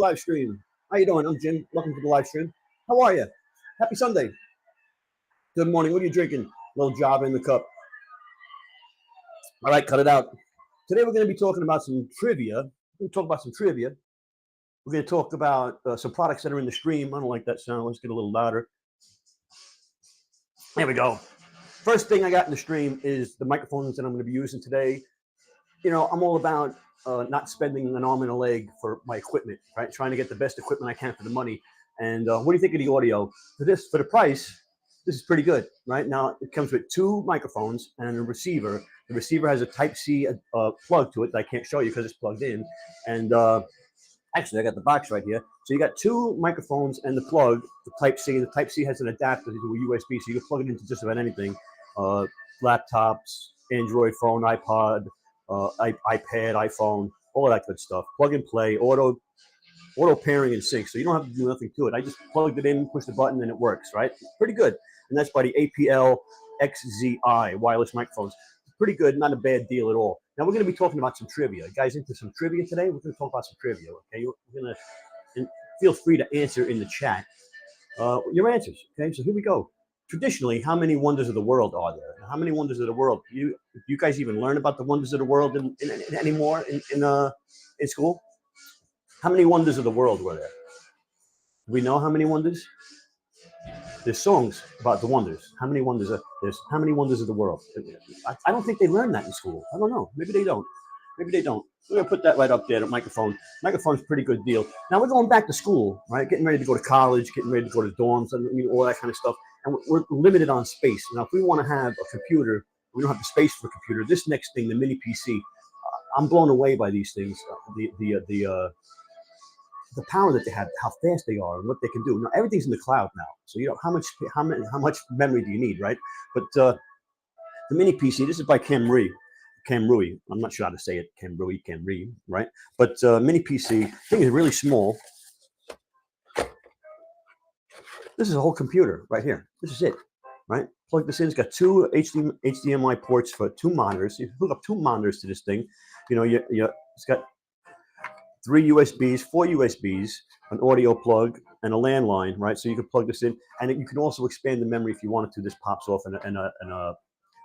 live stream. How you doing? I'm Jim. Welcome to the live stream. How are you? Happy Sunday. Good morning. What are you drinking? A little Java in the cup. All right, cut it out. Today we're going to be talking about some trivia. We're going to talk about some trivia. We're going to talk about some products that are in the stream. I don't like that sound. Let's get a little louder. There we go. First thing I got in the stream is the microphones that I'm going to be using today. You know, I'm all about not spending an arm and a leg for my equipment, right? Trying to get the best equipment I can for the money. And what do you think of the audio? For the price, this is pretty good, right? Now, it comes with 2 microphones and a receiver. The receiver has a Type-C plug to it that I can't show you because it's plugged in. And actually, I got the box right here. So you got 2 microphones and the plug, the Type-C. The Type-C has an adapter to a USB, so you can plug it into just about anything. Laptops, Android phone, iPod, iPad, iPhone, all of that good stuff. Plug and play, auto pairing and sync. So you don't have to do nothing to it. I just plugged it in, push the button, and it works, right? Pretty good. And that's by the APL XZI wireless microphones. Pretty good, not a bad deal at all. Now we're going to be talking about some trivia. Guys, into some trivia today? We're going to talk about some trivia, okay? We're going to feel free to answer in the chat your answers, okay? So here we go. Traditionally, how many wonders of the world are there? How many wonders of the world? You guys even learn about the wonders of the world anymore in school? How many wonders of the world were there? Do we know how many wonders? There's songs about the wonders. How many wonders there's? How many wonders of the world? I don't think they learn that in school. I don't know. Maybe they don't. Maybe they don't. We're gonna put that right up there. The microphone. Microphone's a pretty good deal. Now we're going back to school, right? Getting ready to go to college, getting ready to go to dorms, all that kind of stuff. And we're limited on space. Now, if we want to have a computer, we don't have the space for a computer. This next thing, the mini PC, I'm blown away by these things. The power that they have, how fast they are, and what they can do. Now everything's in the cloud now, so you know how much memory do you need, right? But the mini PC, this is by Camrui. I'm not sure how to say it. Camrui, right? But mini PC thing is really small. This is a whole computer right here. This is it, right? Plug this in. It's got 2 HDMI ports for 2 monitors. You hook up 2 monitors to this thing. You know, it's got 3 USBs, 4 USBs, an audio plug, and a landline, right? So you can plug this in, and you can also expand the memory if you wanted to. This pops off and a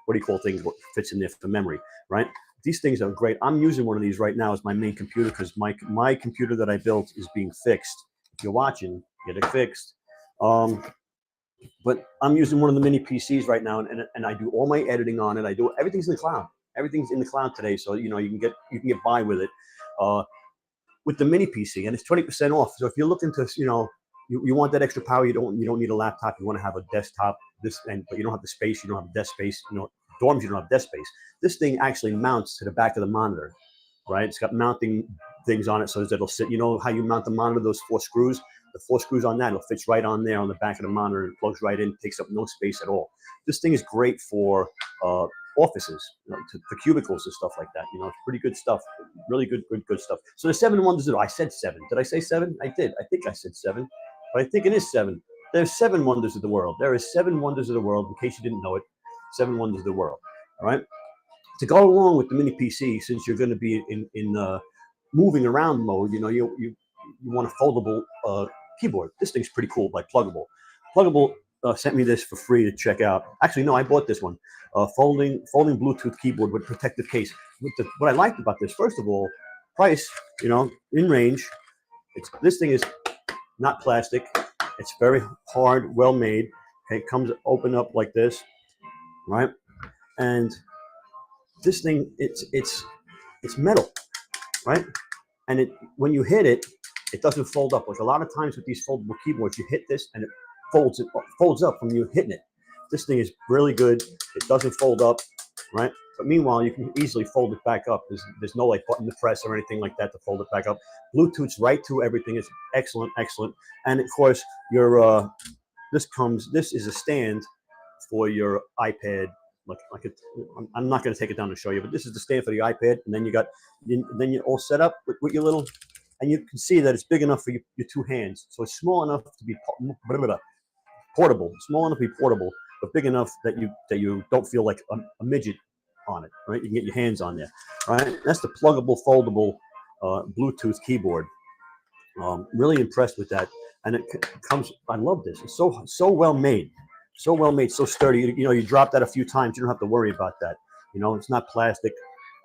what do you call things? What fits in there for memory, right? These things are great. I'm using one of these right now as my main computer because my computer that I built is being fixed. If you're watching, get it fixed. But I'm using one of the mini PCs right now, and I do all my editing on it. Everything's in the cloud. Everything's in the cloud today, so you know you can get by with it. With the mini PC, and it's 20% off. So if you're looking to, you know, you want that extra power, you don't need a laptop. You want to have a desktop, but you don't have the space. You don't have desk space. You know, dorms you don't have desk space. This thing actually mounts to the back of the monitor, right? It's got mounting things on it so that it'll sit. You know how you mount the monitor? Those 4 screws. The 4 screws on that, it fits right on there on the back of the monitor. It plugs right in, takes up no space at all. This thing is great for offices, you know, for cubicles and stuff like that. You know, it's pretty good stuff. Really good stuff. So there's 7 wonders of the world. I said 7. Did I say 7? I did. I think I said 7, but I think it is 7. There's 7 wonders of the world. There is 7 wonders of the world. In case you didn't know it, 7 wonders of the world. All right. To go along with the mini PC, since you're going to be in moving around mode, you know, you want a foldable keyboard. This thing's pretty cool, like Pluggable. Pluggable sent me this for free to check out. Actually, no, I bought this one. Folding Bluetooth keyboard with protective case. What I liked about this, first of all, price, you know, in range. This thing is not plastic. It's very hard, well made. Okay, it comes open up like this, right? And this thing, it's metal, right? And when you hit it, it doesn't fold up. Like a lot of times with these foldable keyboards, you hit this and it folds up from you hitting it. This thing is really good. It doesn't fold up, right? But meanwhile, you can easily fold it back up. There's no like button to press or anything like that to fold it back up. Bluetooth's right to everything. It's excellent. And of course, this is a stand for your iPad. I'm not going to take it down to show you, but this is the stand for the iPad, and then you're all set up with your little, and you can see that it's big enough for your 2 hands. So it's small enough to be portable, small enough to be portable, but big enough that you don't feel like a midget on it, right? You can get your hands on there, right? That's the pluggable, foldable Bluetooth keyboard. Really impressed with that. And it comes. I love this. It's so well made, so well made, so sturdy. You drop that a few times, you don't have to worry about that. It's not plastic,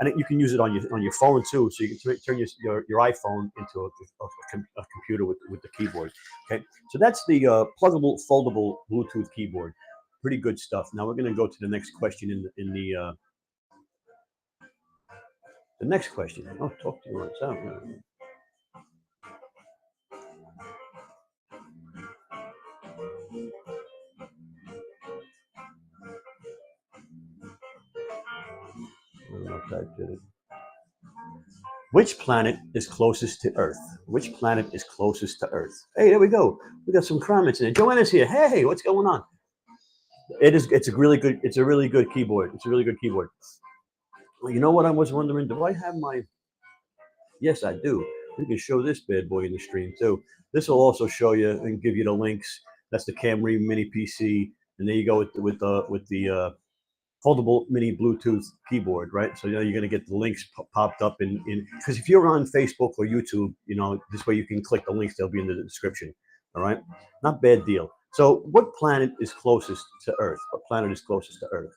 and you can use it on your phone too. So you can turn your iPhone into a computer with the keyboard. Okay, so that's the pluggable, foldable Bluetooth keyboard. Pretty good stuff. Now we're going to go to the next question the next question. Oh, talk to you on I don't know if that did it. Which planet is closest to Earth? Which planet is closest to Earth? Hey, there we go. We got some comments in it. Joanna's here. Hey, what's going on? It's a really good. It's a really good keyboard. It's a really good keyboard. Well, you know what I was wondering? Do I have my? Yes, I do. We can show this bad boy in the stream too. This will also show you and give you the links. That's the Camry Mini PC, and there you go with the foldable mini Bluetooth keyboard, right? So you're going to get the links popped up in because if you're on Facebook or YouTube, this way you can click the links. They'll be in the description. All right, not bad deal. So, what planet is closest to Earth? What planet is closest to Earth?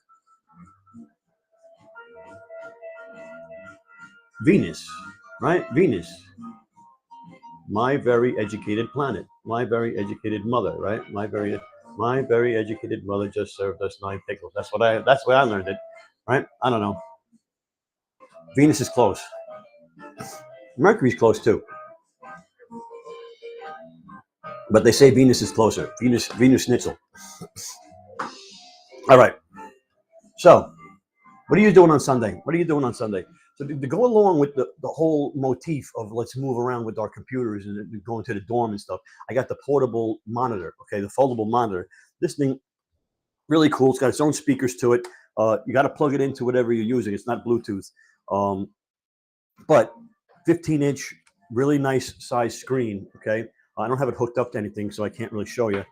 Venus, right? Venus. My very educated planet. My very educated mother, right? My very educated mother just served us 9 pickles. That's where I learned it, right? I don't know. Venus is close. Mercury's close too. But they say Venus is closer. Venus Schnitzel. All right. So, what are you doing on Sunday? What are you doing on Sunday? So to go along with the whole motif of let's move around with our computers and going to the dorm and stuff, I got the portable monitor, okay, the foldable monitor. This thing, really cool. It's got its own speakers to it. You got to plug it into whatever you're using. It's not Bluetooth. But 15-inch, really nice size screen, okay? I don't have it hooked up to anything, so I can't really show you.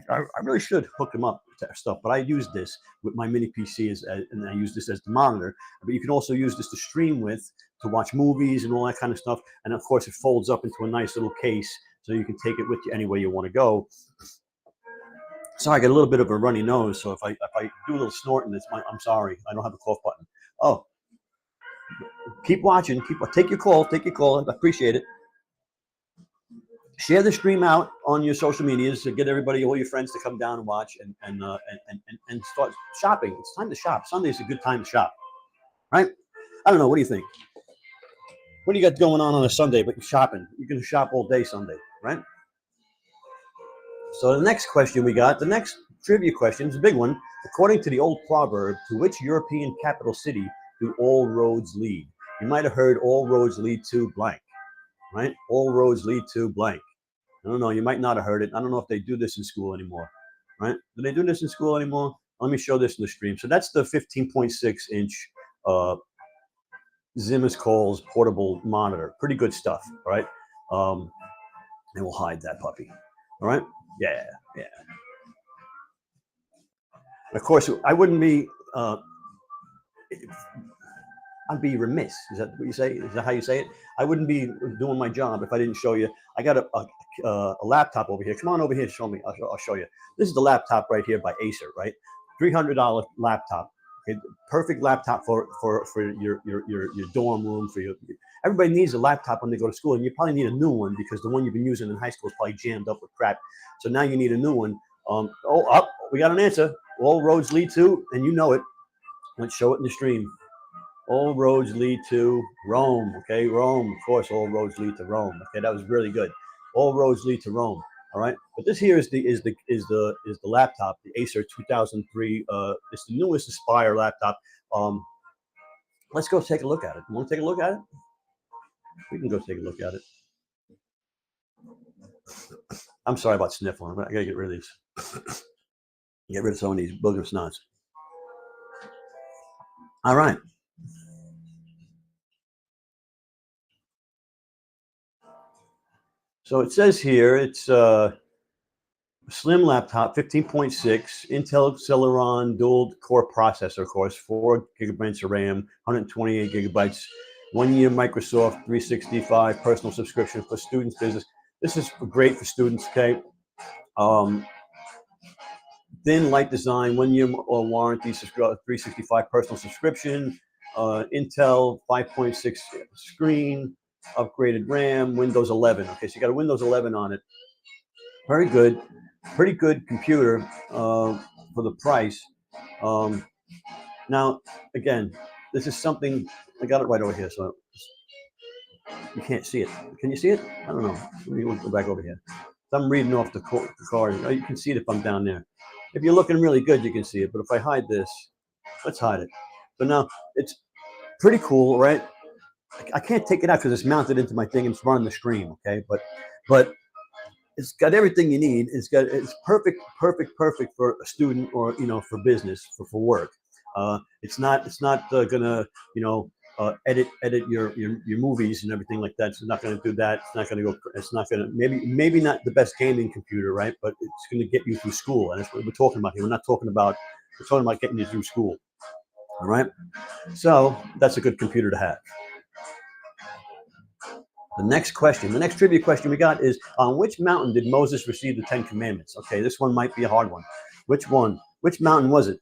I really should hook them up to stuff, but I use this with my mini PC and I use this as the monitor. But you can also use this to stream with, to watch movies and all that kind of stuff. And of course, it folds up into a nice little case, so you can take it with you anywhere you want to go. Sorry, I got a little bit of a runny nose, so if I do a little snorting, I'm sorry. I don't have a cough button. Oh, keep watching. Take your call. I appreciate it. Share the stream out on your social medias to get everybody, all your friends, to come down and watch and start shopping. It's time to shop. Sunday's a good time to shop, right? I don't know. What do you think? What do you got going on a Sunday? But you're shopping. You can shop all day Sunday, right? So the next question we got, the next trivia question is a big one. According to the old proverb, to which European capital city do all roads lead? You might have heard all roads lead to blank, right? All roads lead to blank. I don't know. You might not have heard it. I don't know if they do this in school anymore, right? Do they do this in school anymore? Let me show this in the stream. So that's the 15.6-inch Zimmers-Coles portable monitor. Pretty good stuff, all right? And we'll hide that puppy, all right? Yeah. Of course, I wouldn't be. I'd be remiss. Is that what you say? Is that how you say it? I wouldn't be doing my job if I didn't show you. I got a laptop over here. Come on over here, show me. I'll show you. This is the laptop right here by Acer, right? $300 laptop. Okay, perfect laptop for your dorm room. Everybody needs a laptop when they go to school, and you probably need a new one because the one you've been using in high school is probably jammed up with crap. So now you need a new one. We got an answer. All roads lead to, and you know it. Let's show it in the stream. All roads lead to Rome. Okay, Rome. Of course, all roads lead to Rome. Okay, that was really good. All roads lead to Rome. All right, but this here is the laptop, the Acer 2003. It's the newest Aspire laptop. Let's go take a look at it. You want to take a look at it? We can go take a look at it. I'm sorry about sniffling, but I gotta get rid of these. Get rid of some of these booger snots. All right. So it says here it's a slim laptop, 15.6, Intel Celeron dual core processor, of course, 4 gigabytes of RAM, 128 gigabytes, 1 year Microsoft 365 personal subscription for students, business. This is great for students. Okay. Um, Thin, light design, 1 year warranty, 365 personal subscription, Intel 5.6 screen, upgraded RAM, Windows 11. Okay, so you got a Windows 11 on it. Very good, pretty good computer for the price. Now, again, this is something, I got it right over here, so you can't see it. Can you see it? I don't know. Let me go back over here. I'm reading off the card. Oh, you can see it if I'm down there. If you're looking really good, you can see it. But if I hide this, let's hide it. But now it's pretty cool, right? I can't take it out because it's mounted into my thing and it's running the stream. Okay, but it's got everything you need. It's perfect for a student or for business for work. It's not gonna edit your movies and everything like that. It's not going to do that. It's not going to go. It's not going to maybe not the best gaming computer, right? But it's going to get you through school, and that's what we're talking about here. We're talking about getting you through school. All right. So that's a good computer to have. The next question, the next trivia question we got is, on which mountain did Moses receive the 10 Commandments? Okay, this one might be a hard one. Which one? Which mountain was it?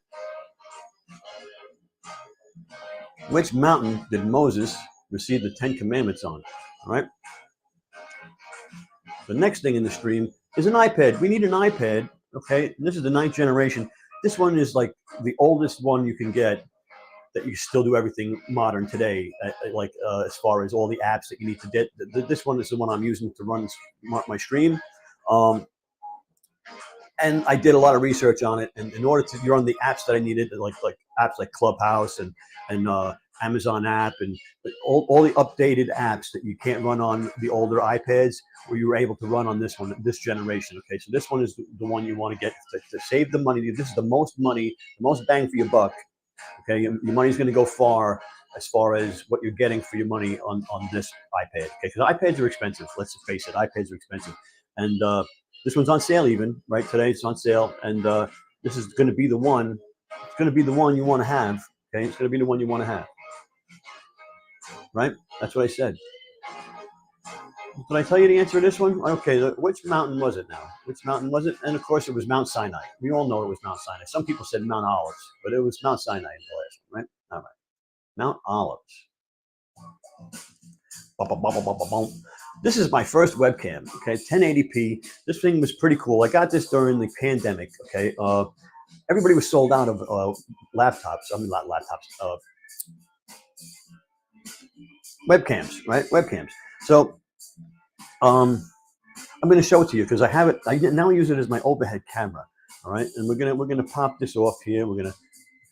Which mountain did Moses receive the 10 Commandments on? All right. The next thing in the stream is an iPad. We need an iPad. Okay, this is the 9th generation. This one is like the oldest one you can get that you still do everything modern today, as far as all the apps that you need to get. This one is the one I'm using to run my stream. And I did a lot of research on it. And in order to run the apps that I needed, like apps like Clubhouse and Amazon app and all the updated apps that you can't run on the older iPads, where you were able to run on this one, this generation. Okay, so this one is the one you want to get to save the money. This is the most money, the most bang for your buck. Okay, your money's going to go far as far as what you're getting for your money on this iPad. Okay, because iPads are expensive. Let's face it, iPads are expensive, and this one's on sale even right today. It's on sale, and this is going to be the one. It's going to be the one you want to have. Okay, it's going to be the one you want to have. Right? That's what I said. Did I tell you the answer to this one? Okay, which mountain was it now? Which mountain was it? And of course, it was Mount Sinai. We all know it was Mount Sinai. Some people said Mount Olives, but it was Mount Sinai in the last one, right? All right. Mount Olives. This is my first webcam, okay, 1080p. This thing was pretty cool. I got this during the pandemic, okay. Everybody was sold out of laptops. I mean, not laptops, webcams, right? Webcams. So, I'm going to show it to you because I have it. I now use it as my overhead camera. All right, and we're gonna pop this off here. We're gonna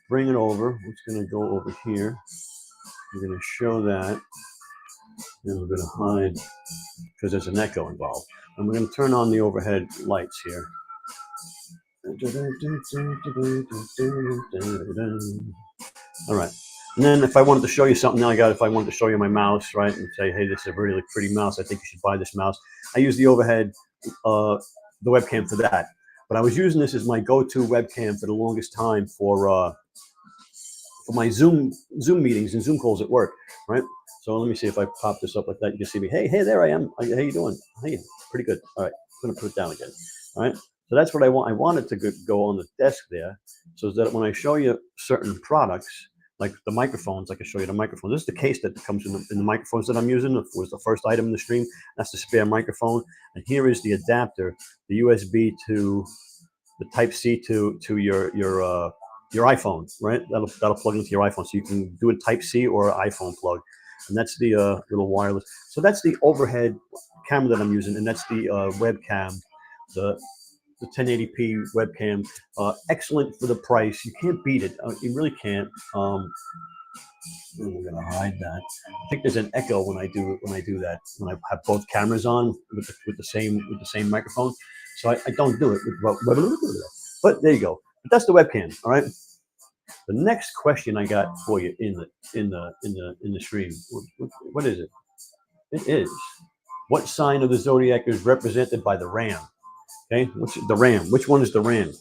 bring it over. It's gonna go over here. We're gonna show that, and we're gonna hide because there's an echo involved. And we're gonna turn on the overhead lights here. All right. And then if I wanted to show you something, if I wanted to show you my mouse, right, and say, hey, this is a really pretty mouse, I think you should buy this mouse. I use the overhead, the webcam for that. But I was using this as my go-to webcam for the longest time for my Zoom meetings and Zoom calls at work, right? So let me see if I pop this up like that. You can see me. Hey, there I am. How you doing? Hey, pretty good. All right, I'm gonna put it down again. All right. So that's what I want. I want it to go on the desk there, so that when I show you certain products, like the microphones, I can show you the microphone. This is the case that comes in the microphones that I'm using. It was the first item in the stream. That's the spare microphone. And here is the adapter, the USB to the Type-C to your iPhone, right? That'll plug into your iPhone. So you can do a Type-C or an iPhone plug. And that's the little wireless. So that's the overhead camera that I'm using. And that's the webcam, the 1080p webcam. Excellent for the price. You can't beat it. You really can't. We're gonna hide that. I think there's an echo when I do that. When I have both cameras on with the same microphone. So I don't do it. But there you go. But that's the webcam. All right. The next question I got for you in the stream. What is it? It is, what sign of the zodiac is represented by the ram? Okay, what's the RAM? Which one is the RAM?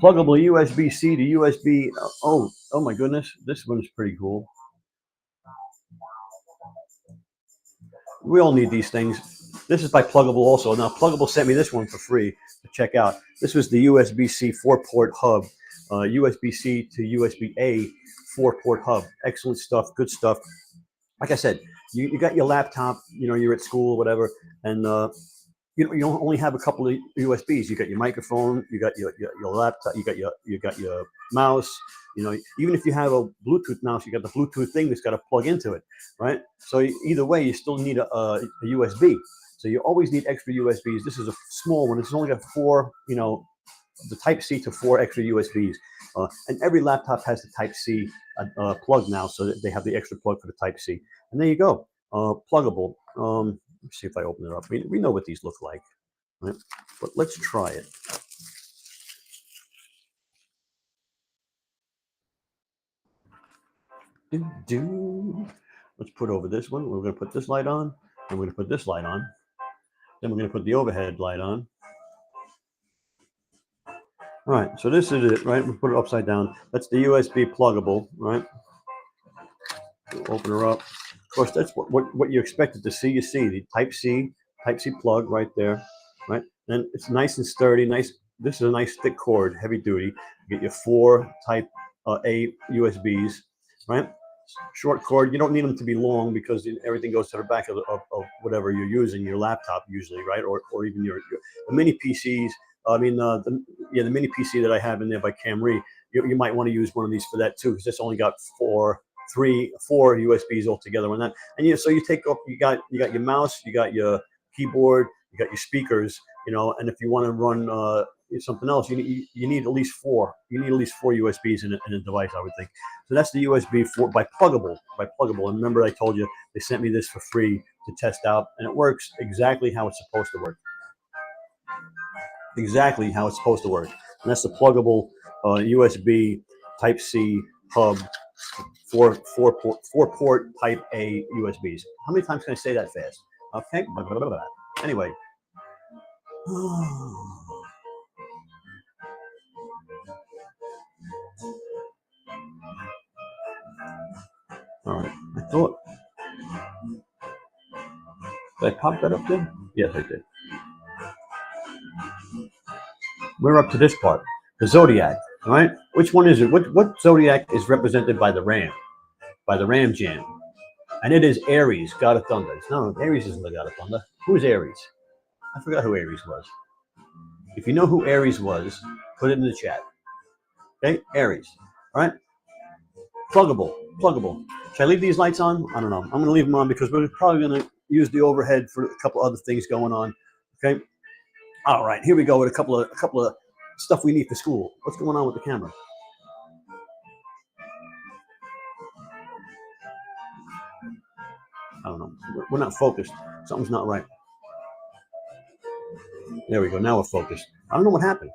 Pluggable USB-C to USB. Oh my goodness, this one's pretty cool. We all need these things. This is by Pluggable also. Now, Pluggable sent me this one for free to check out. This was the USB-C 4-port hub, USB-C to USB-A 4-port hub. Excellent stuff, good stuff. Like I said, you got your laptop, you're at school or whatever, and you don't only have a couple of USBs. You got your microphone, you got your laptop, you got your mouse. Even if you have a Bluetooth mouse, you got the Bluetooth thing that's got to plug into it, right? So either way, you still need a USB. So you always need extra USBs. This is a small one. It's only got 4, the Type C to 4 extra USBs. And every laptop has the Type C plug now, so that they have the extra plug for the Type C. And there you go, Pluggable. Let's see if I open it up. We know what these look like, right? But let's try it. Let's put over this one. We're going to put this light on, and we're going to put this light on. Then we're going to put the overhead light on. All right, so this is it, right? We'll put it upside down. That's the USB Pluggable, right? We'll open her up. Of course, that's what you expected to see. You see the Type C plug right there, right? And it's nice and sturdy. Nice. This is a nice thick cord, heavy duty. You get your 4 Type A USBs, right? Short cord. You don't need them to be long because everything goes to the back of whatever you're using, your laptop usually, right? Or even the mini PCs. I mean, the mini PC that I have in there by Camry. You might want to use one of these for that too, because it's only got 4 USBs altogether on that. And so you take up, you got your mouse, you got your keyboard, you got your speakers, and if you want to run something else, you need at least 4. You need at least 4 USBs in a device, I would think. So that's the USB by Pluggable. And remember, I told you they sent me this for free to test out, and it works exactly how it's supposed to work. Exactly how it's supposed to work. And that's the Pluggable USB Type C hub. 4-port Type A USBs. How many times can I say that fast? Okay. Anyway. All right. I thought. Did I pop that up there? Yes, I did. We're up to this part. The Zodiac. All right. Which one is it? What Zodiac is represented by the Ram? By the Ram Jam. And it is Aries, God of Thunder. No, Aries isn't the God of Thunder. Who is Aries? I forgot who Aries was. If you know who Aries was, put it in the chat. Okay, Aries. All right. Pluggable. Should I leave these lights on? I don't know. I'm going to leave them on because we're probably going to use the overhead for a couple other things going on. Okay. All right. Here we go with a couple of stuff we need for school. What's going on with the camera? I don't know. We're not focused. Something's not right. There we go. Now we're focused. I don't know what happened.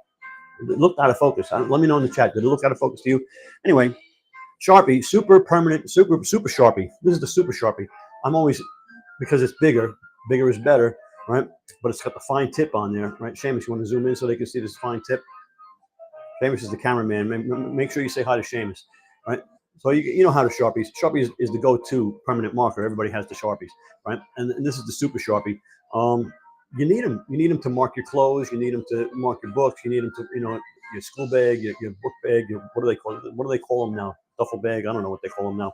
It looked out of focus. Let me know in the chat. Did it look out of focus to you? Anyway, Sharpie, super permanent, super Sharpie. This is the super Sharpie. I'm always, because it's bigger is better, right? But it's got the fine tip on there, right? Seamus, you want to zoom in so they can see this fine tip? Seamus is the cameraman. Make sure you say hi to Seamus, right? So you know how to Sharpies. Sharpie is the go-to permanent marker. Everybody has the Sharpies, right? And this is the super Sharpie. You need them. You need them to mark your clothes. You need them to mark your books. You need them to, your school bag, your book bag. What do they call it? What do they call them now? Duffel bag. I don't know what they call them now.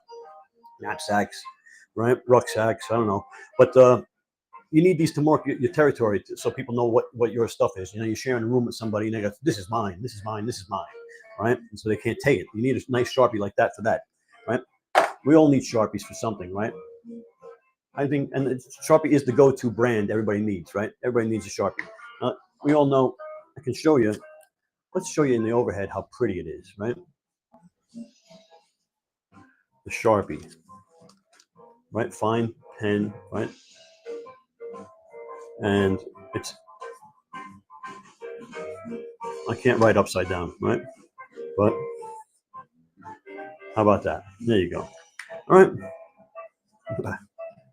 Knapsacks, right? Rucksacks. I don't know. But you need these to mark your territory so people know what your stuff is. You're sharing a room with somebody and they go, this is mine, this is mine, this is mine, right? And so they can't take it. You need a nice Sharpie like that for that, right? We all need Sharpies for something, right? I think, and Sharpie is the go-to brand everybody needs, right? Everybody needs a Sharpie. We all know, I can show you, let's show you in the overhead how pretty it is, right? The Sharpie, right? Fine pen, right? And I can't write upside down, right? But how about that? There you go. All right.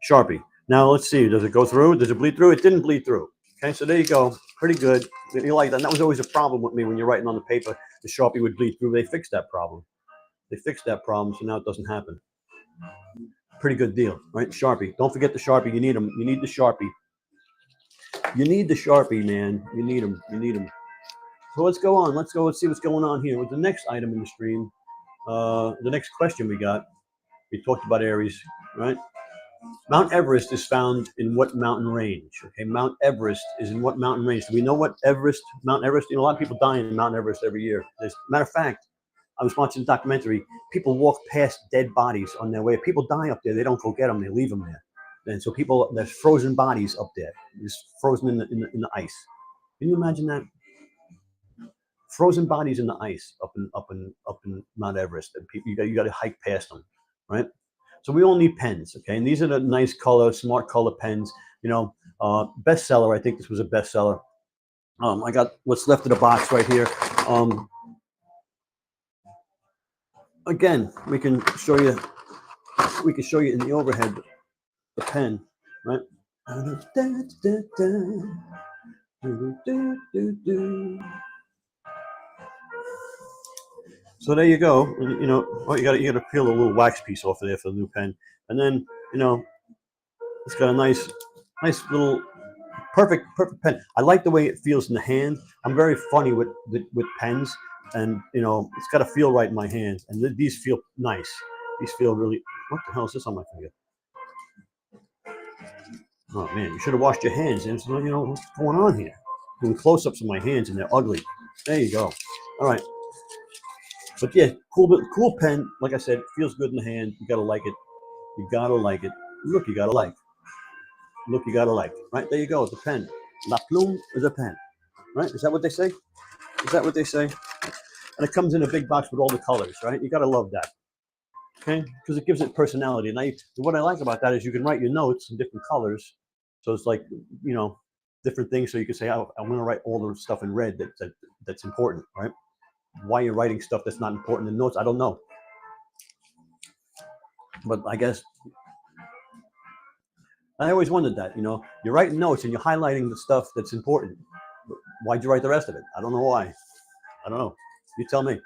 Sharpie. Now let's see. Does it go through? Does it bleed through? It didn't bleed through. Okay, so there you go. Pretty good. You like that? And that was always a problem with me when you're writing on the paper. The Sharpie would bleed through. They fixed that problem. So now it doesn't happen. Pretty good deal, right? Sharpie. Don't forget the Sharpie. You need them. You need the Sharpie. You need the Sharpie, man. You need them. You need them. So let's go on. Let's go. Let's see what's going on here with the next item in the stream. The next question we got. We talked about Aries, right? Mount Everest is found in what mountain range? Okay, Mount Everest is in what mountain range? Do we know what Mount Everest? You know, a lot of people die in Mount Everest every year. As a matter of fact, I was watching a documentary. People walk past dead bodies on their way. People die up there. They don't go get them. They leave them there. And so there's frozen bodies up there, just frozen in the ice. Can you imagine that? Frozen bodies in the ice up in Mount Everest, and people you got to hike past them, right? So we all need pens, okay? And these are the nice color, smart color pens. You know, bestseller. I think this was a bestseller. I got what's left of the box right here. Again, we can show you. We can show you in the overhead the pen, right? So there you go. You know, you got to peel a little wax piece off of there for the new pen, and then you know, it's got a nice little perfect pen. I like the way it feels in the hand. I'm very funny with pens, and you know, it's got to feel right in my hand. And these feel nice. These feel really. What the hell is this on my finger? Oh man, you should have washed your hands. And you know what's going on here? Doing close-ups of my hands, and they're ugly. There you go. All right. But yeah, cool pen. Like I said, feels good in the hand. You gotta like it. You gotta like it. Look, you gotta like. Look, you gotta like. Right there you go. The pen. La plume is a pen. Right? Is that what they say? Is that what they say? And it comes in a big box with all the colors. Right? You gotta love that. Okay? Because it gives it personality. And what I like about that is you can write your notes in different colors. So it's like, you know, different things. So you can say, oh, I'm going to write all the stuff in red that's important. Right? Why you're writing stuff that's not important in notes, I don't know. But I guess I always wondered that, you know, you're writing notes and you're highlighting the stuff that's important. Why'd you write the rest of it? I don't know why. I don't know. You tell me.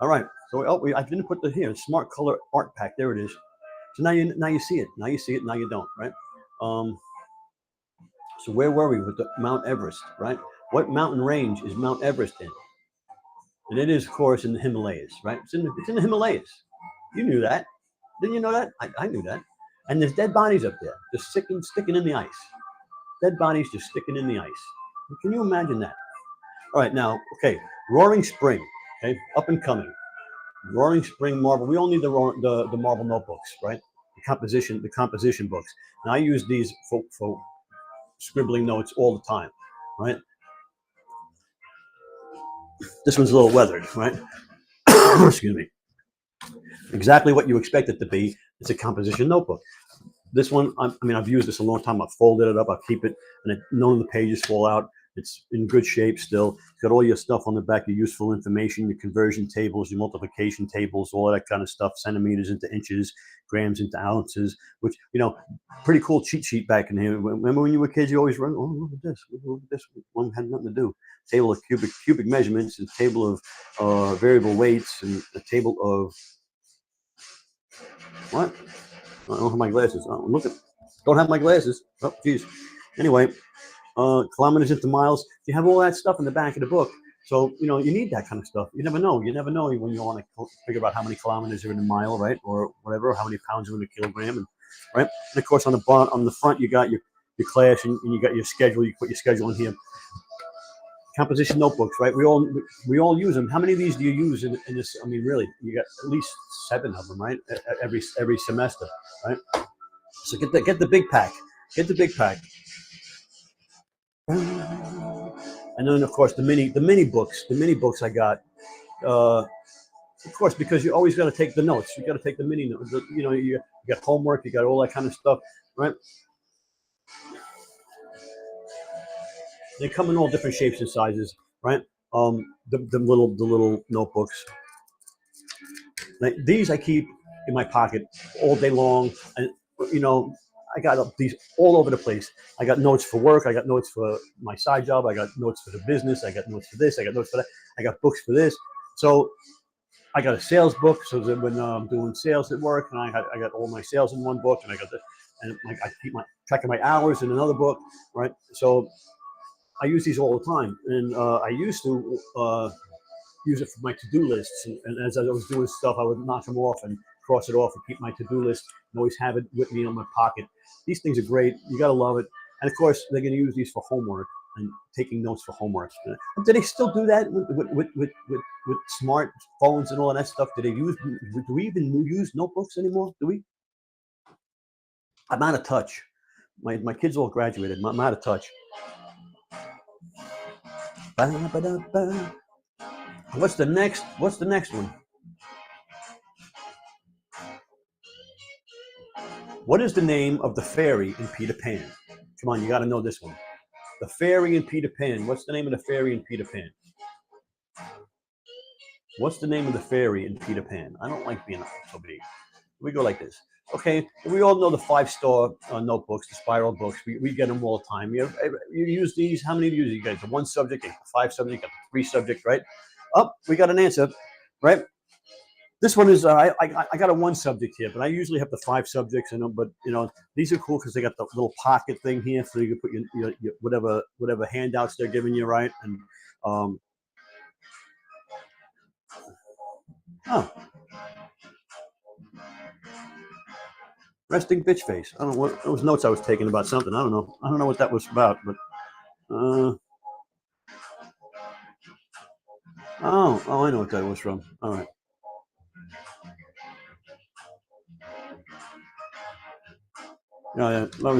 All right. So I didn't put the here Smart Color Art Pack. There it is. So now you see it. Now you see it. Now you don't. Right. So where were we with the Mount Everest? Right. What mountain range is Mount Everest in? And it is, of course, in the Himalayas. Right. It's in the Himalayas. You knew that. Didn't you know that? I knew that. And there's dead bodies up there, just sticking in the ice. Dead bodies just sticking in the ice. Can you imagine that? All right, now, okay, Roaring Spring, okay, up and coming. Roaring Spring marble. We all need the marble notebooks, right? The composition books. And I use these for scribbling notes all the time, right? This one's a little weathered, right? Excuse me. Exactly what you expect it to be. It's a composition notebook. This one, I mean, I've used this a long time. I've folded it up. I keep it, and none of the pages fall out. It's in good shape still. It's got all your stuff on the back, your useful information, your conversion tables, your multiplication tables, all that kind of stuff, centimeters into inches, grams into ounces, which, you know, pretty cool cheat sheet back in here. Remember when you were kids, you always run, oh, look at this. Look at this. One had nothing to do. Table of cubic measurements, a table of variable weights, and a table of what? I don't have my glasses. Oh, don't have my glasses. Oh, geez. Anyway, kilometers into miles. You have all that stuff in the back of the book. So, you know, you need that kind of stuff. You never know. You never know when you want to figure out how many kilometers are in a mile, right? Or whatever, how many pounds are in a kilogram. And, right? And of course, on the front, you got your class and you got your schedule. You put your schedule in here. Composition notebooks, right? We all use them. How many of these do you use in this? I mean, really, you got at least 7 of them, right? Every semester, right? So get the big pack. Get the big pack. And then of course the mini books I got. Of course, because you always got to take the notes. You got to take the mini notes. You know, you got homework. You got all that kind of stuff, right? They come in all different shapes and sizes, right? The little notebooks. Like these I keep in my pocket all day long, and you know, I got these all over the place. I got notes for work. I got notes for my side job. I got notes for the business. I got notes for this. I got notes for that. I got books for this. So I got a sales book. So that when I'm doing sales at work, and I got all my sales in one book, and I got and I keep my track of my hours in another book, right? So I use these all the time, and I used to use it for my to-do lists. And as I was doing stuff, I would knock them off and cross it off and keep my to-do list and always have it with me in my pocket. These things are great. You got to love it. And of course, they're going to use these for homework and taking notes for homework. Do they still do that with smartphones and all that stuff? Do we even use notebooks anymore? Do we? I'm out of touch. My kids all graduated. I'm out of touch. What's the next one? What is the name of the fairy in Peter Pan? Come on, you got to know this one. The fairy in Peter Pan. What's the name of the fairy in Peter Pan? What's the name of the fairy in Peter Pan? I don't like being so big. We go like this. Okay, we all know the 5-star notebooks, the spiral books. We get them all the time. You use these. How many do you use? You got the 1 subject, you got the 5 subject, you got the 3 subject, right? Oh, we got an answer, right? This one is I got a 1 subject here, but I usually have the 5 subjects in them. But these are cool because they got the little pocket thing here, so you can put your whatever handouts they're giving you, right? And resting bitch face. I don't know what those notes I was taking about something. I don't know what that was about, but oh, I know what that was from. All right. Yeah, that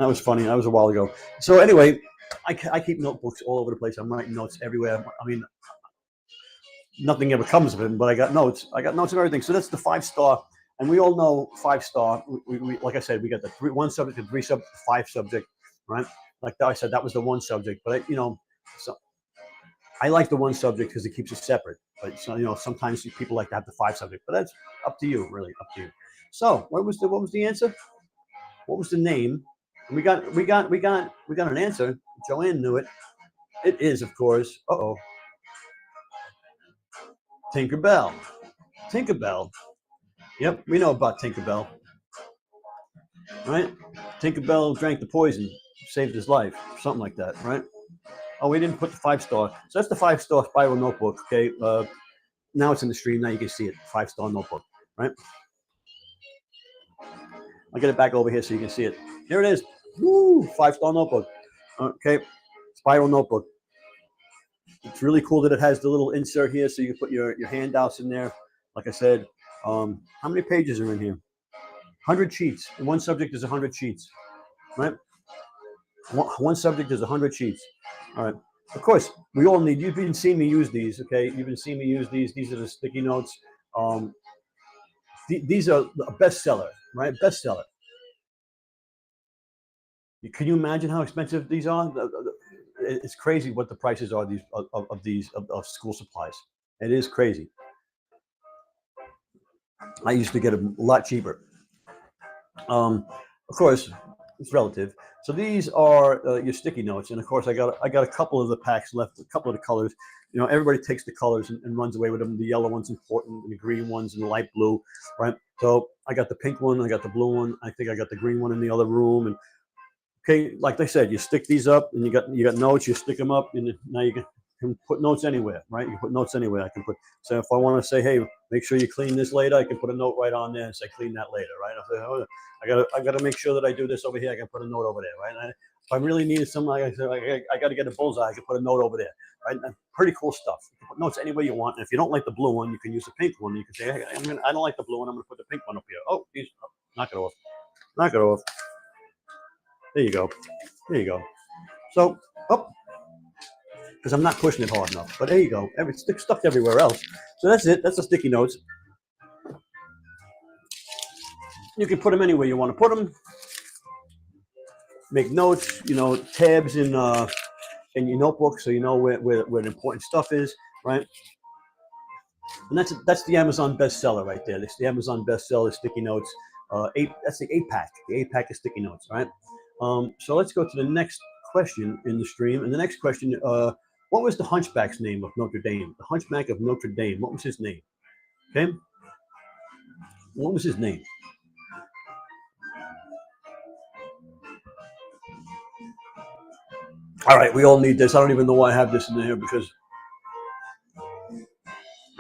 was funny. That was a while ago. So anyway, I keep notebooks all over the place. I'm writing notes everywhere. I mean, nothing ever comes of it, but I got notes. I got notes and everything. So that's the 5-star, and we all know 5-star. We like I said, we got the 1 subject, the 3 subject, 5 subject, right? Like I said, that was the 1 subject. But so I like the 1 subject because it keeps it separate. But sometimes people like to have the 5 subject. But that's up to you, really, up to you. So what was the answer? What was the name? And we got an answer. Joanne knew it. It is, of course. Tinkerbell. Tinkerbell. Yep, we know about Tinkerbell. Right? Tinkerbell drank the poison, saved his life, something like that, right? Oh, we didn't put the 5-star. So that's the 5-star spiral notebook. Okay. Now it's in the stream. Now you can see it. 5-star notebook, right? I'll get it back over here so you can see it. Here it is. Woo! 5-star notebook. Okay. Spiral notebook. It's really cool that it has the little insert here so you can put your handouts in there. Like I said, how many pages are in here? 100 sheets. And 1 subject is 100 sheets, right? 1 subject is 100 sheets. All right. Of course, we all need. You've been seeing me use these. Okay, you've been seeing me use these. These are the sticky notes. These are a bestseller, right? Bestseller. Can you imagine how expensive these are? It's crazy what the prices are of school supplies. It is crazy. I used to get them a lot cheaper. Of course, it's relative. So these are your sticky notes, and of course, I got a couple of the packs left, a couple of the colors. Everybody takes the colors and runs away with them. The yellow one's important, and the green one's and the light blue, right? So I got the pink one, I got the blue one. I think I got the green one in the other room. And okay, like they said, you stick these up, and you got notes. You stick them up, and now you can put notes anywhere, right? You can put notes anywhere. I can put. So if I want to say, hey, make sure you clean this later, I can put a note right on there and say, clean that later, right? I say, oh, I gotta make sure that I do this over here. I can put a note over there, right? And if I really needed something, I got to get a bullseye. I can put a note over there, right? And pretty cool stuff. You can put notes any way you want. And if you don't like the blue one, you can use the pink one. You can say, hey, I don't like the blue one. I'm going to put the pink one up here. Oh, geez, knock it off. Knock it off. There you go. There you go. So, because I'm not pushing it hard enough. But there you go. It's stuck everywhere else. So that's it. That's the sticky notes. You can put them anywhere you want to put them. Make notes, tabs in your notebook so you know where the important stuff is, right? And that's the Amazon bestseller right there. That's the Amazon bestseller sticky notes. That's the 8-pack. The 8-pack of sticky notes, right? So let's go to the next question in the stream. And the next question, what was the Hunchback's name of Notre Dame? The Hunchback of Notre Dame. What was his name? Okay. What was his name? All right, we all need this. I don't even know why I have this in here because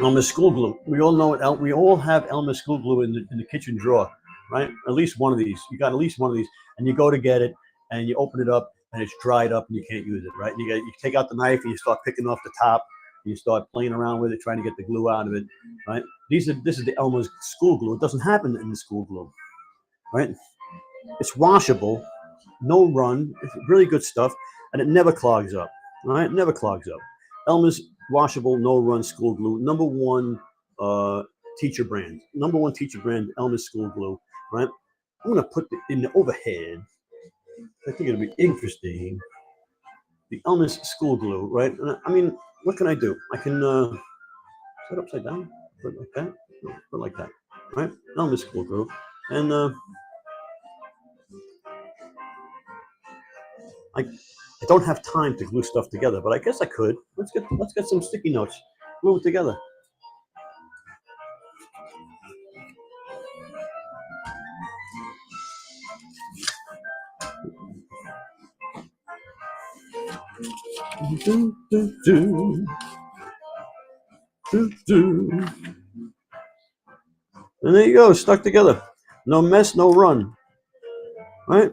Elmer's school glue. We all know it. We all have Elmer's school glue in the kitchen drawer, right? At least one of these. You got at least one of these, and you go to get it, and you open it up, and it's dried up, and you can't use it, right? And you take out the knife, and you start picking off the top, and you start playing around with it, trying to get the glue out of it, right? This is the Elmer's school glue. It doesn't happen in the school glue, right? It's washable, no run. It's really good stuff, and it never clogs up. All right, never clogs up. Elmer's washable, no run school glue. Number one teacher brand. Number one teacher brand, Elmer's school glue. Right. I'm gonna put in the overhead. I think it'll be interesting. The Elmer's school glue. Right. I mean, what can I do? I can set it upside down. Put it like that. Put it like that. Right. Elmer's school glue. And I don't have time to glue stuff together, but I guess I could. Let's get some sticky notes, glue it together. And there you go, stuck together. No mess, no run. Right?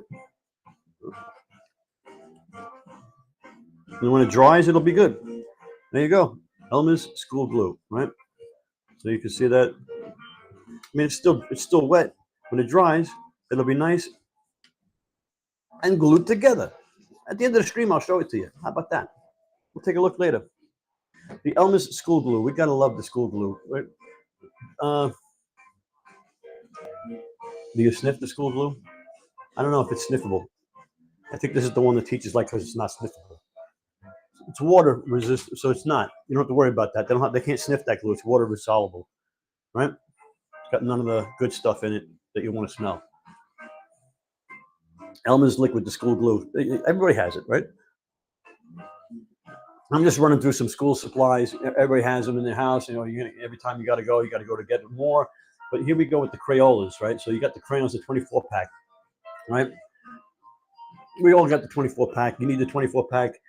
And when it dries, it'll be good. There you go. Elmer's school glue, right? So you can see that. I mean, it's still wet. When it dries, it'll be nice and glued together. At the end of the stream, I'll show it to you. How about that? We'll take a look later. The Elmer's school glue. We gotta love the school glue. Right? Do you sniff the school glue? I don't know if it's sniffable. I think this is the one that teachers like because it's not sniffable. It's water resistant, so it's not. You don't have to worry about that. They can't sniff that glue. It's water soluble, right? It's got none of the good stuff in it that you want to smell. Elmer's liquid, the school glue. Everybody has it, right? I'm just running through some school supplies. Everybody has them in their house. You know, every time you got to go to get more. But here we go with the Crayolas, right? So you got the crayons, the 24 pack, right? We all got the 24 pack. You need the 24 pack.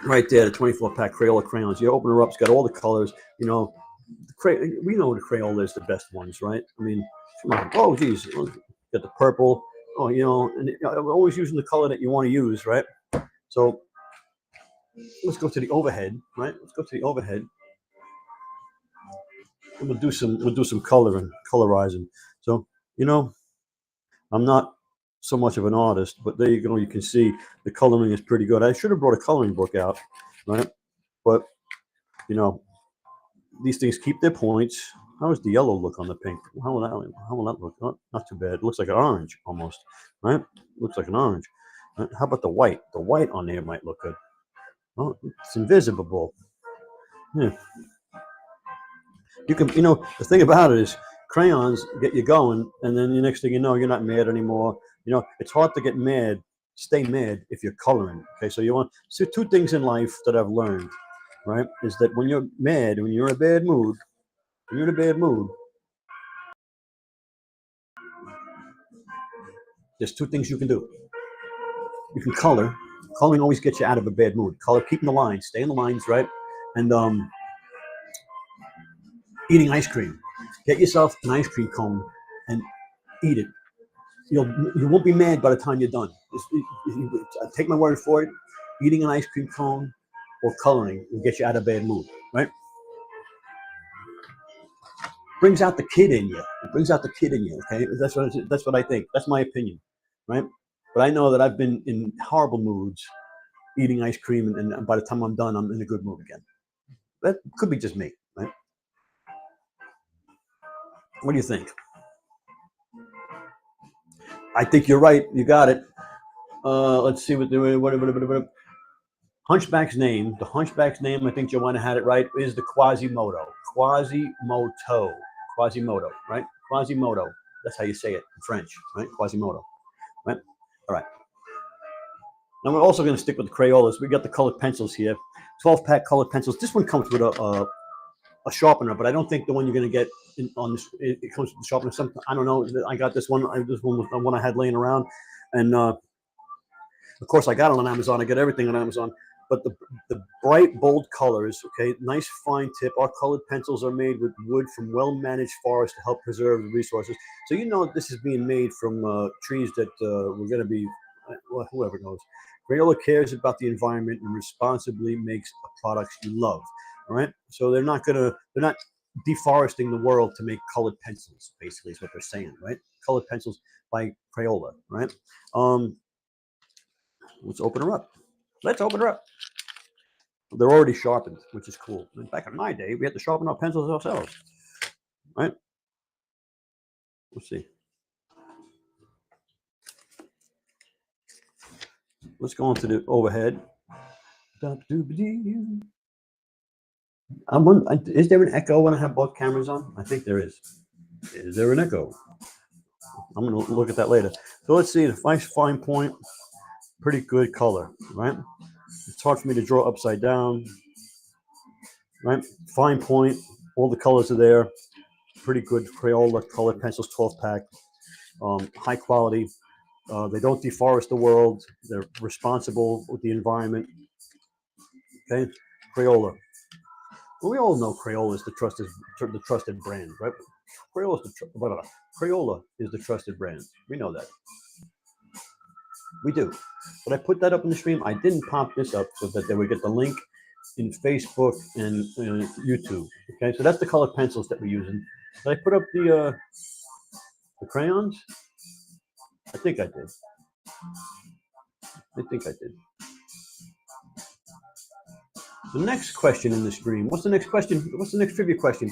Right there, the 24 pack Crayola crayons. You open her up, it's got all the colors. You know, we know the Crayola is the best ones, right? I mean, oh, geez, got the purple. Oh, you know, and I'm always using the color that you want to use, right? So let's go to the overhead, right? Let's go to the overhead. And we'll do some colorizing. So, you know, I'm not so much of an artist, but there you go. You can see the coloring is pretty good. I should have brought a coloring book out, right? But you know, these things keep their points. How does the yellow look on the pink? How will that look? Not too bad. It looks like an orange almost, right? Looks like an orange. Right? How about the white? The white on there might look good. Oh, it's invisible. Yeah. You can, you know, the thing about it is crayons get you going, and then the next thing you know, you're not mad anymore. You know, it's hard to get mad, stay mad if you're coloring. Okay, so you want so two things in life that I've learned, right, is that when you're mad, when you're in a bad mood, there's two things you can do. You can color. Coloring always gets you out of a bad mood. Color, keeping the lines, stay in the lines, right, and eating ice cream. Get yourself an ice cream cone and eat it. You won't be mad by the time you're done. Take my word for it. Eating an ice cream cone or coloring will get you out of bad mood, right? Brings out the kid in you. It brings out the kid in you. Okay, that's what I think. That's my opinion, right? But I know that I've been in horrible moods eating ice cream, and by the time I'm done, I'm in a good mood again. That could be just me, right? What do you think? I think you're right. You got it. Let's see what Hunchback's name. The Hunchback's name, I think Joanna had it right, is the Quasimodo. Quasimodo, right? Quasimodo. That's how you say it in French, right? Quasimodo, right? All right. Now we're also going to stick with the Crayolas. We got the colored pencils here. 12-pack colored pencils. This one comes with a sharpener, but I don't think the one you're going to get on this, it comes with the sharpener. I don't know. I got this one. This one was the one I had laying around. And Of course, I got it on Amazon. I get everything on Amazon. But the bright, bold colors, okay, nice fine tip. Our colored pencils are made with wood from well-managed forests to help preserve the resources. So you know this is being made from trees that we're going to be, well, whoever knows. Crayola cares about the environment and responsibly makes products you love. All right, so they're not deforesting the world to make colored pencils. Basically, is what they're saying, right? Colored pencils by Crayola, right? Let's open her up. Let's open her up. They're already sharpened, which is cool. And back in my day, we had to sharpen our pencils ourselves, right? Let's see. Let's go into the overhead. Is there an echo when I have both cameras on? I think there is. Is there an echo? I'm going to look at that later. So let's see. The nice fine point, pretty good color, right? It's hard for me to draw upside down, right? Fine point, all the colors are there. Pretty good Crayola colored pencils, 12 pack, high quality. They don't deforest the world. They're responsible with the environment. Okay, Crayola. Well, we all know Crayola is the trusted brand, right? Crayola is the trusted brand. We know that. We do. But I put that up in the stream. I didn't pop this up so that they would get the link in Facebook and YouTube. Okay, so that's the colored pencils that we're using. Did I put up the crayons? I think I did. The next question in the stream. What's the next question? What's the next trivia question?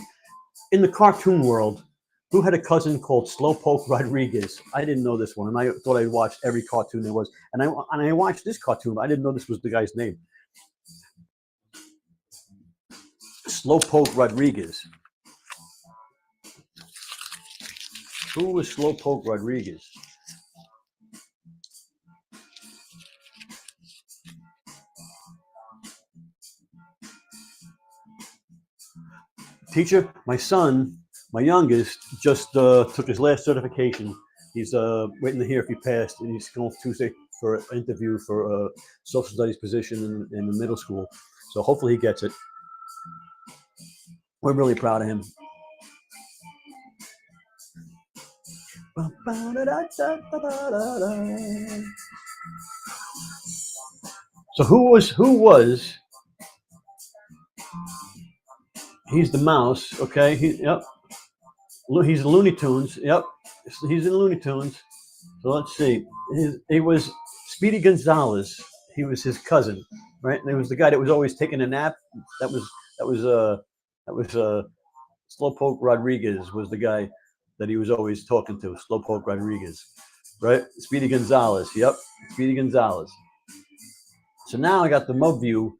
In the cartoon world, who had a cousin called Slowpoke Rodriguez? I didn't know this one, and I thought I'd watched every cartoon there was. And I watched this cartoon, but I didn't know this was the guy's name. Slowpoke Rodriguez. Who was Slowpoke Rodriguez? Teacher, my son, my youngest, just took his last certification. He's waiting to hear if he passed, and he's going Tuesday for an interview for a social studies position in the middle school. So hopefully he gets it. We're really proud of him. So who was? He's the mouse, okay? Yep. He's Looney Tunes. Yep. He's in Looney Tunes. So let's see. He was Speedy Gonzalez. He was his cousin, right? And it was the guy that was always taking a nap. That was Slowpoke Rodriguez was the guy that he was always talking to. Slowpoke Rodriguez, right? Speedy Gonzalez. Yep. Speedy Gonzalez. So now I got the MobView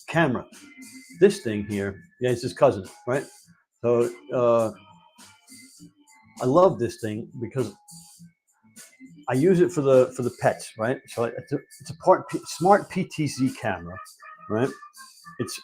camera. This thing here, yeah, it's his cousin, right? So I love this thing because I use it for the pets, right? So it's a smart PTZ camera, right? It's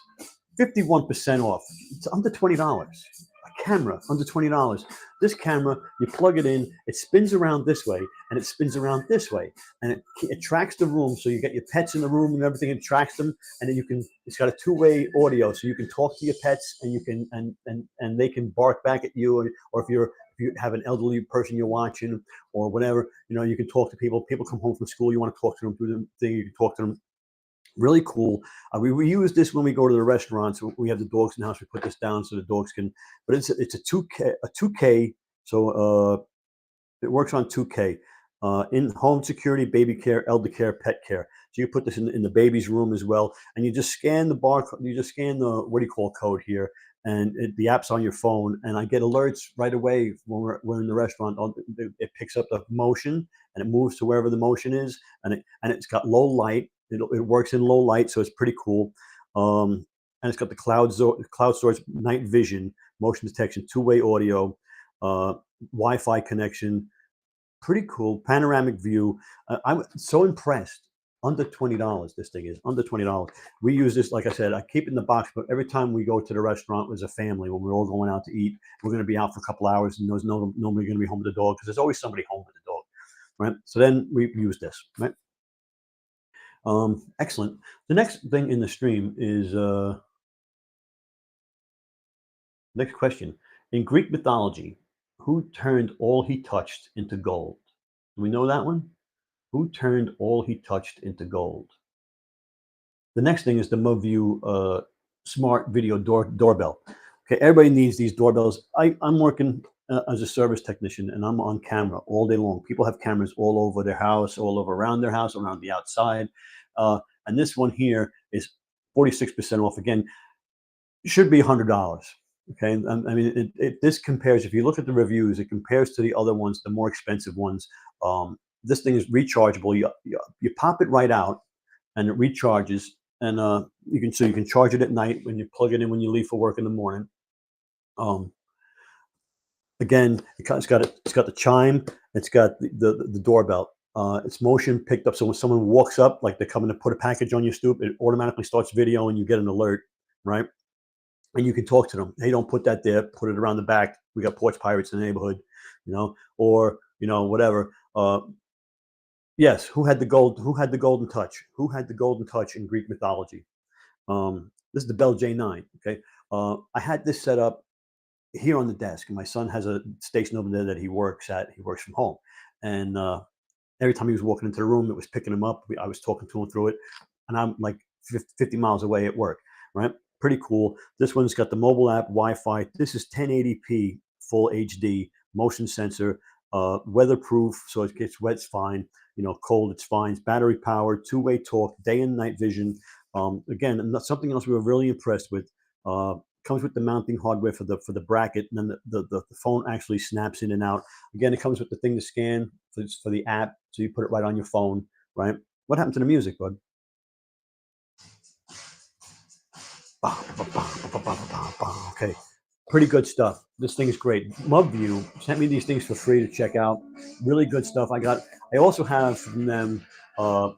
51% off. It's under $20. A camera under $20. This camera, you plug it in, it spins around this way, and it spins around this way, and it tracks the room. So you get your pets in the room and everything. It tracks them, and then you can. It's got a two-way audio, so you can talk to your pets, and you can and they can bark back at you, or if you have an elderly person you're watching or whatever, you can talk to people. People come home from school, you want to talk to them through the thing. You can talk to them. Really cool. We use this when we go to the restaurants. We have the dogs in the house. We put this down so the dogs can. But it's a 2K. So it works on 2K. In home security, baby care, elder care, pet care. So you put this in the baby's room as well, and you just scan the barcode. You just scan the code here, and the app's on your phone. And I get alerts right away when we're in the restaurant. It picks up the motion and it moves to wherever the motion is, and it's got low light. It works in low light, so it's pretty cool. And it's got the cloud storage, night vision, motion detection, two-way audio, Wi-Fi connection. Pretty cool. Panoramic view. I'm so impressed. Under $20, this thing is under $20. We use this, like I said, I keep it in the box, but every time we go to the restaurant as a family, when we're all going out to eat, we're going to be out for a couple hours, and there's nobody going to be home with the dog because there's always somebody home with the dog. right? So then we use this, right? Excellent. The next thing in the stream is next question. In Greek mythology, who turned all he touched into gold? Do we know that one? Who turned all he touched into gold? The next thing is the MoView smart video doorbell. Okay, everybody needs these doorbells. I'm working as a service technician, and I'm on camera all day long. People have cameras all over their house, all over around their house, around the outside. And this one here is 46% off. Again, should be $100. Okay, I mean, this compares. If you look at the reviews, it compares to the other ones, the more expensive ones. This thing is rechargeable. You pop it right out, and it recharges. And you can charge it at night when you plug it in when you leave for work in the morning. Again, it's got the chime. It's got the doorbell. It's motion picked up, so when someone walks up, like they're coming to put a package on your stoop, it automatically starts video, and you get an alert, right? And you can talk to them. Hey, don't put that there. Put it around the back. We got porch pirates in the neighborhood, or whatever. Yes, who had the golden touch? Who had the golden touch in Greek mythology? This is the Bell J9. Okay, I had this set up here on the desk, and my son has a station over there that he works at. He works from home, and every time he was walking into the room, it was picking him up. I was talking to him through it, and I'm like 50 miles away at work. Right, pretty cool. This one's got the mobile app, Wi-Fi. This is 1080p, full HD, motion sensor, weatherproof, so it gets wet, it's fine. Cold, it's fine. It's battery powered, two-way talk, day and night vision. Again, something else we were really impressed with. Comes with the mounting hardware for the bracket, and then the phone actually snaps in and out. Again, it comes with the thing to scan for the app, so you put it right on your phone, right? What happened to the music, bud? Okay, pretty good stuff. This thing is great. MoView sent me these things for free to check out. Really good stuff. I also have from them a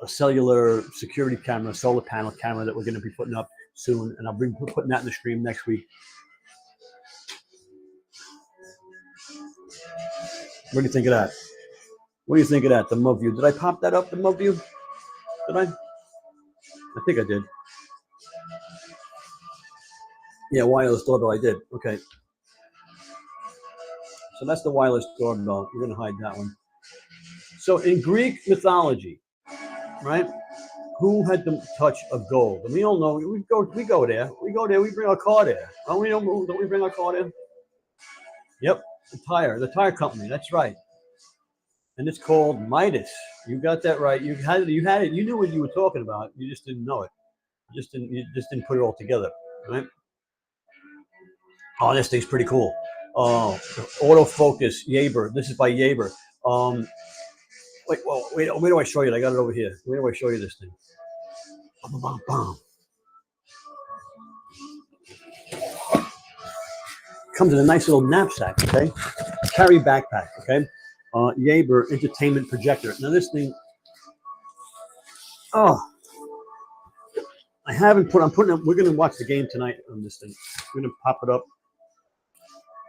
cellular security camera, solar panel camera that we're going to be putting up soon, and I'll be putting that in the stream next week. What do you think of that? What do you think of that? The MoView. Did I pop that up? The MoView? Did I? I think I did. Yeah, wireless doorbell. I did. Okay. So that's the wireless doorbell. We're going to hide that one. So in Greek mythology, right? Who had the touch of gold? And we all know we go there. We bring our car there. Don't we bring our car there? Yep, the tire company. That's right. And it's called Midas. You got that right. You had it. You knew what you were talking about. You just didn't know it. You just didn't put it all together, right? Oh, this thing's pretty cool. Oh, autofocus Yaeber. This is by Yaeber. Wait, where do I show you? I got it over here. Where do I show you this thing? Comes in a nice little knapsack, okay? Carry backpack, okay? Yaeber entertainment projector. Now this thing, I'm putting up, we're going to watch the game tonight on this thing. We're going to pop it up,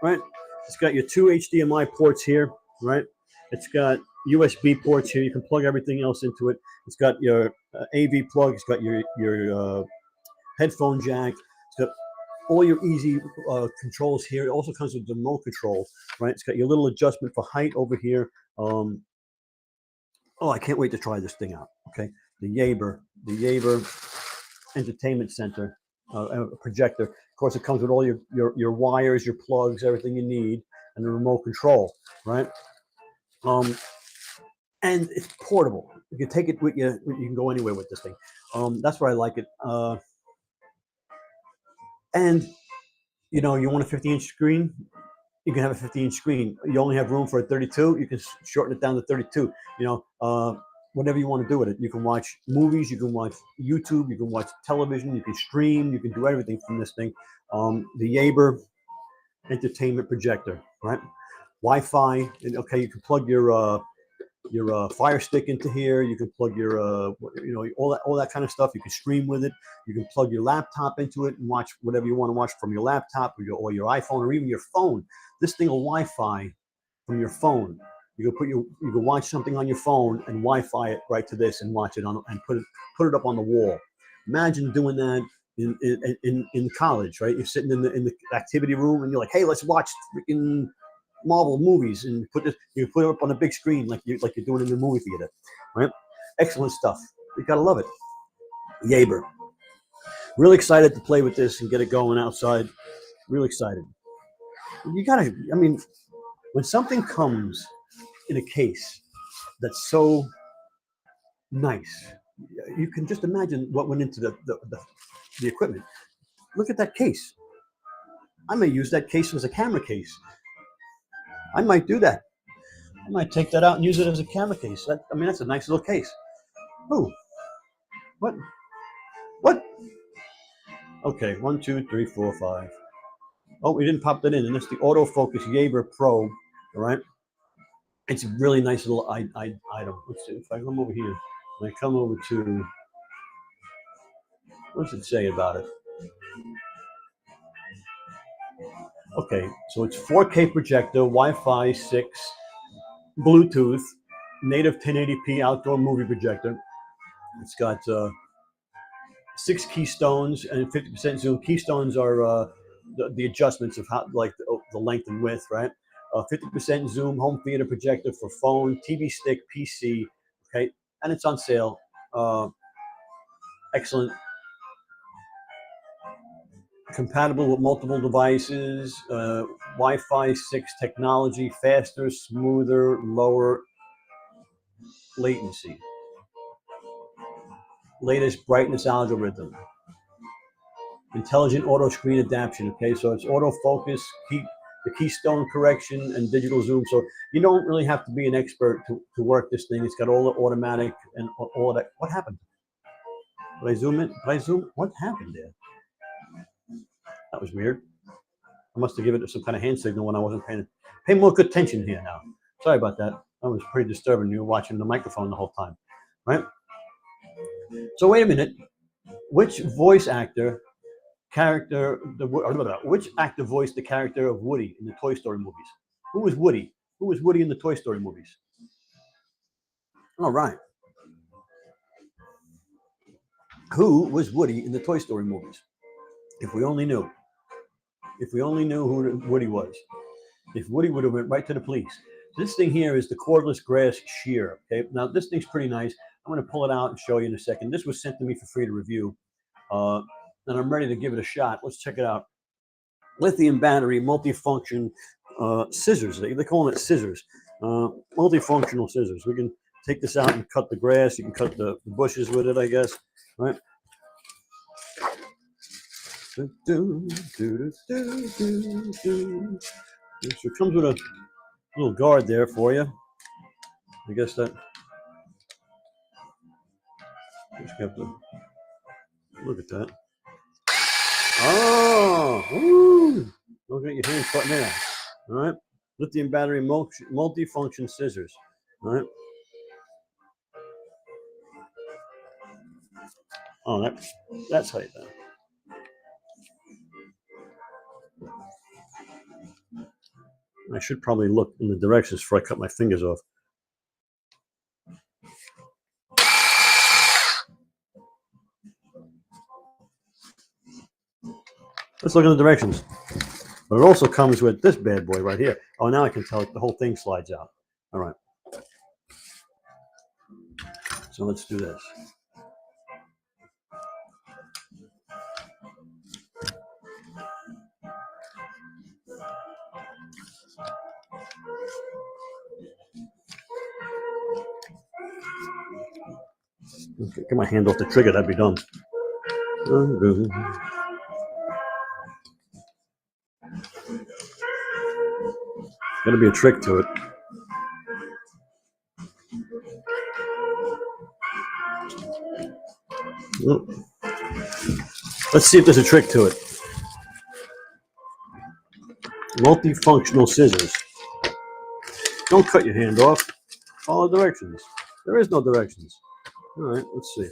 right? It's got your two HDMI ports here, right? It's got USB ports here. You can plug everything else into it. It's got your AV plug. It's got your headphone jack. It's got all your easy controls here. It also comes with the remote control, right? It's got your little adjustment for height over here. I can't wait to try this thing out. Okay, the Yaeber Entertainment Center projector. Of course, it comes with all your wires, your plugs, everything you need, and the remote control, right? And it's portable. You can take it with you. You can go anywhere with this thing. That's why I like it. And you want a 50-inch screen, you can have a 50-inch screen. You only have room for a 32, you can shorten it down to 32. Whatever you want to do with it. You can watch movies, you can watch YouTube, you can watch television, you can stream, you can do everything from this thing. The Yaeber entertainment projector, right? Wi-Fi, and okay, you can plug your Fire Stick into here. You can plug your all that kind of stuff. You can stream with it. You can plug your laptop into it and watch whatever you want to watch from your laptop or your iPhone or even your phone. This thing will Wi-Fi from your phone, You can watch something on your phone and Wi-Fi it right to this and watch it on and put it up on the wall. Imagine doing that in college, right? You're sitting in the activity room and you're like, hey, let's watch freaking Marvel movies and you put it up on a big screen like you're doing in the movie theater, right? Excellent stuff. You gotta love it. Yaeber. Really excited to play with this and get it going outside. Really excited. I mean, when something comes in a case that's so nice, you can just imagine what went into the equipment. Look at that case. I may use that case as a camera case. I might do that. I might take that out and use it as a camera case. That's a nice little case. Ooh. What? What? Okay, 1, 2, 3, 4, 5. Oh, we didn't pop that in, and it's the autofocus Yaeber Pro. All right, it's a really nice little item. Let's see if I come over here. I come over to, what does it say about it? Okay, so it's 4K projector, Wi-Fi 6, Bluetooth, native 1080p outdoor movie projector. It's got 6 keystones and 50% zoom. Keystones are the adjustments of how, like the length and width, right? 50% zoom, home theater projector for phone, TV stick, PC. Okay, and it's on sale. Excellent. Compatible with multiple devices. Wi-Fi 6 technology, faster, smoother, lower latency. Latest brightness algorithm. Intelligent auto screen adaptation. Okay, so it's autofocus, the keystone correction, and digital zoom. So you don't really have to be an expert to work this thing. It's got all the automatic and all of that. What happened? Did I zoom in? Did I zoom? What happened there? That was weird. I must have given it some kind of hand signal when I wasn't paying more good attention here now. Sorry about that. That was pretty disturbing. You were watching the microphone the whole time, right? So wait a minute. Which voice actor which actor voiced the character of Woody in the Toy Story movies? Who was Woody? Who was Woody in the Toy Story movies? All right. Who was Woody in the Toy Story movies? If we only knew. If we only knew who Woody was. If Woody would have went right to the police. This thing here is the cordless grass shear. Okay. Now this thing's pretty nice. I'm going to pull it out and show you in a second. This was sent to me for free to review. And I'm ready to give it a shot. Let's check it out. Lithium battery, multifunction scissors. They're calling it scissors. Multifunctional scissors. We can take this out and cut the grass. You can cut the bushes with it, I guess. Right? So it comes with a little guard there for you. I guess that. Just have to look at that. Oh, ooh. Don't get your hands caught there. All right. Lithium battery multi-function scissors. All right. Oh, that's how you do it. I should probably look in the directions before I cut my fingers off. Let's look in the directions. But it also comes with this bad boy right here. Oh, now I can tell the whole thing slides out. All right. So let's do this. Okay, get my hand off the trigger. That'd be dumb. Gotta be a trick to it. Let's see if there's a trick to it. Multifunctional scissors. Don't cut your hand off. Follow directions. There is no directions. All right, let's see.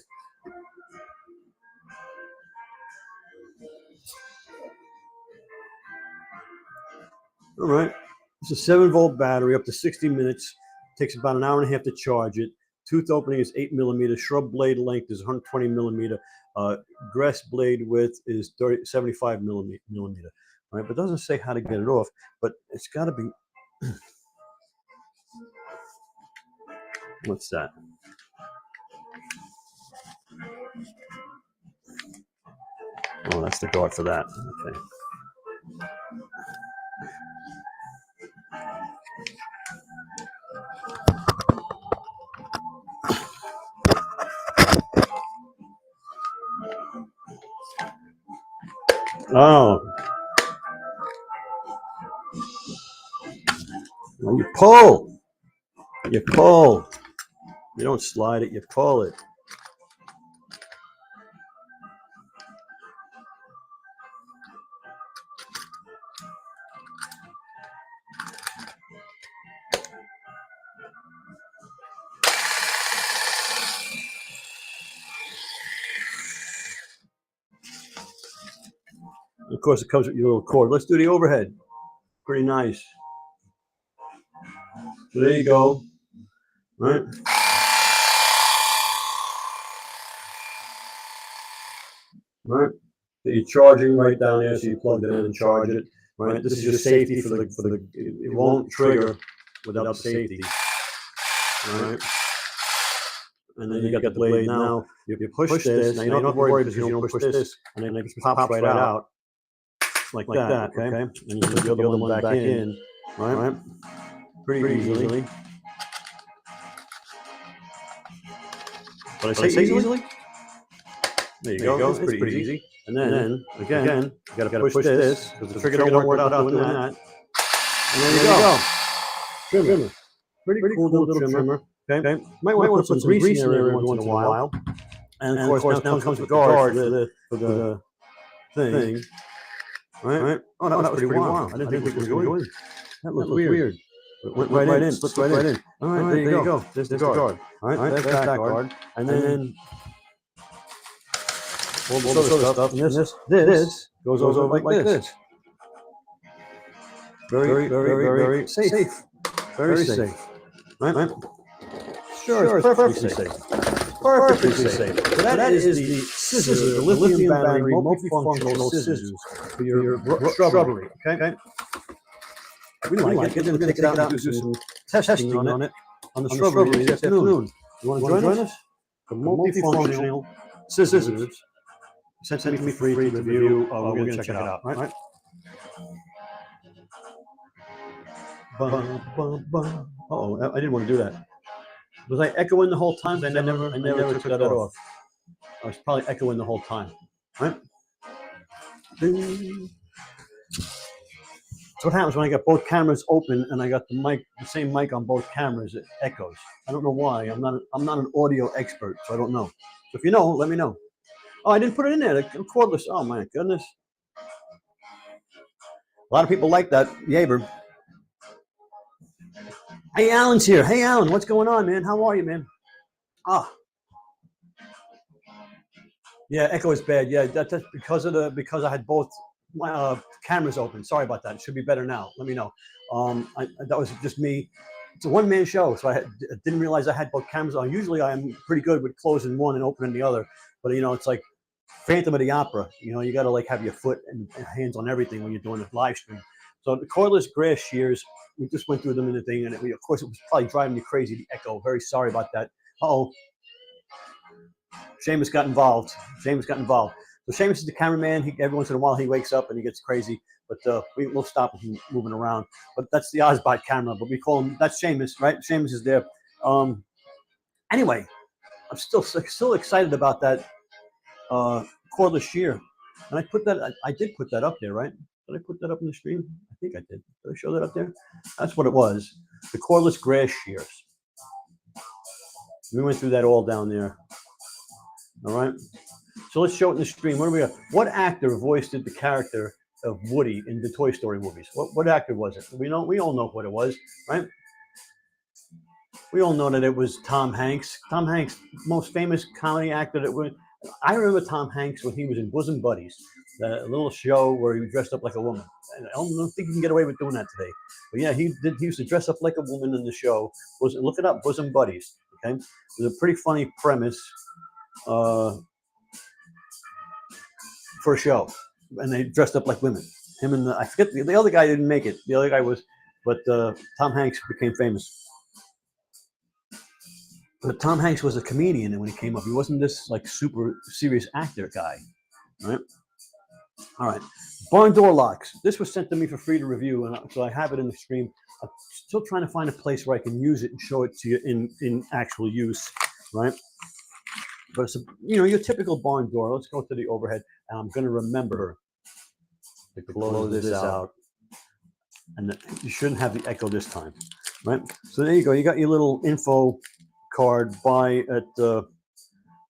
All right. It's a 7-volt battery, up to 60 minutes. Takes about an hour and a half to charge it. Tooth opening is 8 millimeters. Shrub blade length is 120 millimeter. Grass blade width is 75 millimeter. All right, but it doesn't say how to get it off. But it's got to be. What's that? Oh, that's the guard for that. Okay. Oh. Well, you pull. You pull. You don't slide it, you pull it. Of course, it comes with your little cord. Let's do the overhead. Pretty nice. So there you go. Right? Right? So you're charging right down there, so you plug it in and charge it. Right? This is just safety for the it won't trigger without safety. Right? And then you got the blade now. You push this. Now you don't have to worry because you don't push this, and then it just pops right out. Like that, okay? And you put the other one back in, right? Pretty easily. But I say easily? There you go. It's pretty easy. And then again, you gotta push this because the trigger don't work without doing that. And there you go. Trimmer. Pretty cool little trimmer. Okay. Might want to put some grease in there every once in a while. And of course, now comes the guard for the thing. Right? Oh, that was pretty wild. I didn't think it was going. That looked weird. It went right in, slipped right in. All right, there you go. There's the guard. All right, there's that guard. And then all the other stuff. And this goes over like this. Very safe. Very safe. Right? Sure, it's perfectly safe. Perfectly safe. So that is the scissors, the lithium battery multifunctional scissors for your shrubbery. Okay? We like it. We're going to take it out and do some testing on it on the shrubbery this afternoon. You want to join us? The multifunctional scissors sent to me free to review. We're going to check it out. Right? Uh-oh, I didn't want to do that. Was I echoing the whole time? I never took that off. I was probably echoing the whole time. Right? Ding. So what happens when I got both cameras open and I got the same mic on both cameras? It echoes. I don't know why. I'm not an audio expert, so I don't know. So if you know, let me know. Oh, I didn't put it in there. The cordless. Oh my goodness. A lot of people like that. Yaber. Hey, Alan's here. Hey, Alan, what's going on, man? How are you, man? Yeah, echo is bad. Yeah, that's because I had both my cameras open. Sorry about that. It should be better now. Let me know. That was just me. It's a one-man show, so I didn't realize I had both cameras on. Usually, I'm pretty good with closing one and opening the other, but it's like Phantom of the Opera. You got to like have your foot and hands on everything when you're doing a live stream. So the cordless grass shears, we just went through them in the thing, and of course, it was probably driving me crazy, the echo. Very sorry about that. Uh-oh. Seamus got involved. So Seamus is the cameraman. Every once in a while, he wakes up and he gets crazy, but we'll stop him moving around. But that's the Ozbot camera, but we call him, that's Seamus, right? Seamus is there. Anyway, I'm still excited about that cordless shear. And I did put that up there, right? Did I put that up in the stream? I think I did. Did I show that up there? That's what it was. The cordless grass shears. We went through that all down there. All right. So let's show it in the stream. What do we got? What actor voiced the character of Woody in the Toy Story movies? What actor was it? We all know what it was, right? we all know that it was Tom Hanks. Tom Hanks, most famous comedy actor that was. I remember Tom Hanks when he was in Bosom Buddies, the little show where he dressed up like a woman. And I don't think you can get away with doing that today. But yeah, he did. He used to dress up like a woman in the show. Look it up, Bosom Buddies. Okay, it was a pretty funny premise uh, for a show, and they dressed up like women. Him and I forget the other guy didn't make it. The other guy was, but Tom Hanks became famous. But Tom Hanks was a comedian when he came up. He wasn't this like super serious actor guy, right? All right, barn door locks. This was sent to me for free to review, and so I have it in the stream. I'm still trying to find a place where I can use it and show it to you in actual use, right? But it's your typical barn door. Let's go to the overhead, and I'm going to remember her to close this out, and you shouldn't have the echo this time, right? So there you go. You got your little info card. Buy at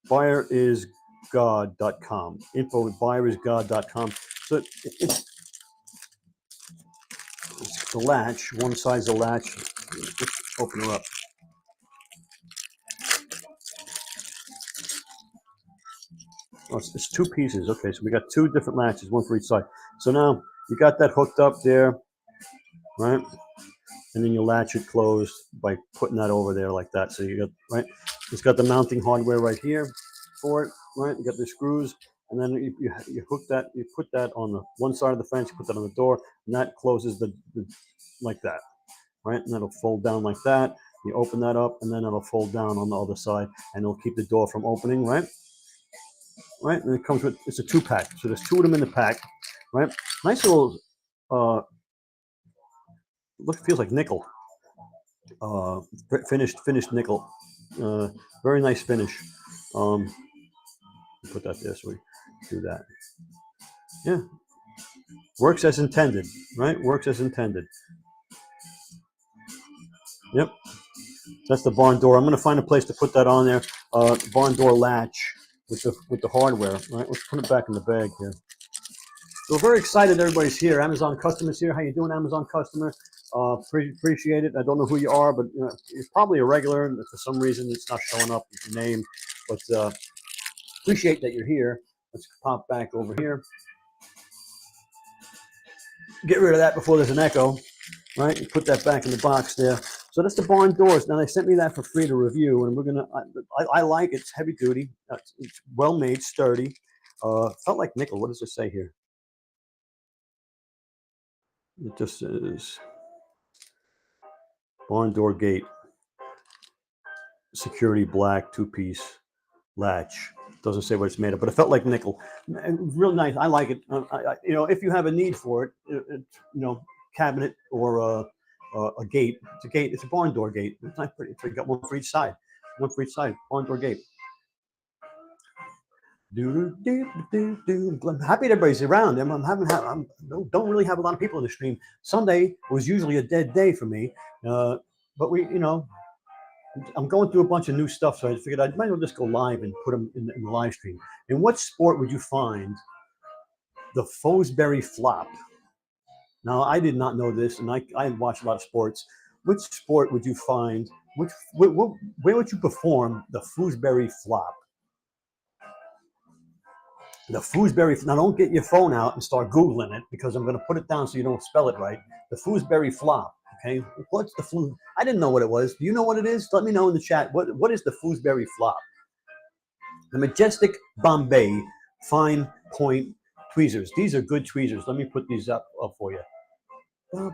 buyerisgod.com. Info at buyerisgod.com. So it's the latch. One side's the latch. Let's open her up. Oh, it's two pieces. Okay, so we got two different latches, one for each side. So now you got that hooked up there, right? And then you latch it closed by putting that over there like that. So you got, right, it's got the mounting hardware right here for it, right? You got the screws, and then you hook that, you put that on the one side of the fence, you put that on the door, and that closes the like that, right? And that'll fold down like that. You open that up, and then it'll fold down on the other side, and it'll keep the door from opening, right? Right, and it comes with, it's a 2-pack, so there's 2 of them in the pack, right? Nice little feels like nickel, finished nickel, very nice finish. Put that there so we do that. Yeah, works as intended, right? Works as intended. Yep, that's the barn door. I'm going to find a place to put that on there. Barn door latch with the hardware. Right, let's put it back in the bag here. So very excited everybody's here. Amazon customers here. How you doing, Amazon customer? Appreciate it. I don't know who you are, but you're probably a regular. And for some reason, it's not showing up with your name. But appreciate that you're here. Let's pop back over here. Get rid of that before there's an echo, right? You put that back in the box there. So that's the barn doors. Now they sent me that for free to review, and we're gonna. I like it. It's heavy duty. It's well made, sturdy. Felt like nickel. What does it say here? It just says barn door gate, security black, 2-piece latch. Doesn't say what it's made of, but it felt like nickel. Real nice. I like it. If you have a need for it, cabinet or a gate. It's a gate. It's a barn door gate. It's not pretty. So you got one for each side. One for each side. Barn door gate. I'm happy that everybody's around. Don't really have a lot of people in the stream. Sunday was usually a dead day for me, but I'm going through a bunch of new stuff, so I figured I might as well just go live and put them in the live stream. In what sport would you find the Fosbury flop? Now, I did not know this, and I watch a lot of sports. Which sport would you find? Where would you perform the Fosbury flop? The Fosbury. Now, don't get your phone out and start Googling it because I'm going to put it down so you don't spell it right. The Fosbury flop. Okay, what's the flu? I didn't know what it was. Do you know what it is? Let me know in the chat. What is the Fosbury flop? The Majestic Bombay Fine Point Tweezers. These are good tweezers. Let me put these up for you. Oh,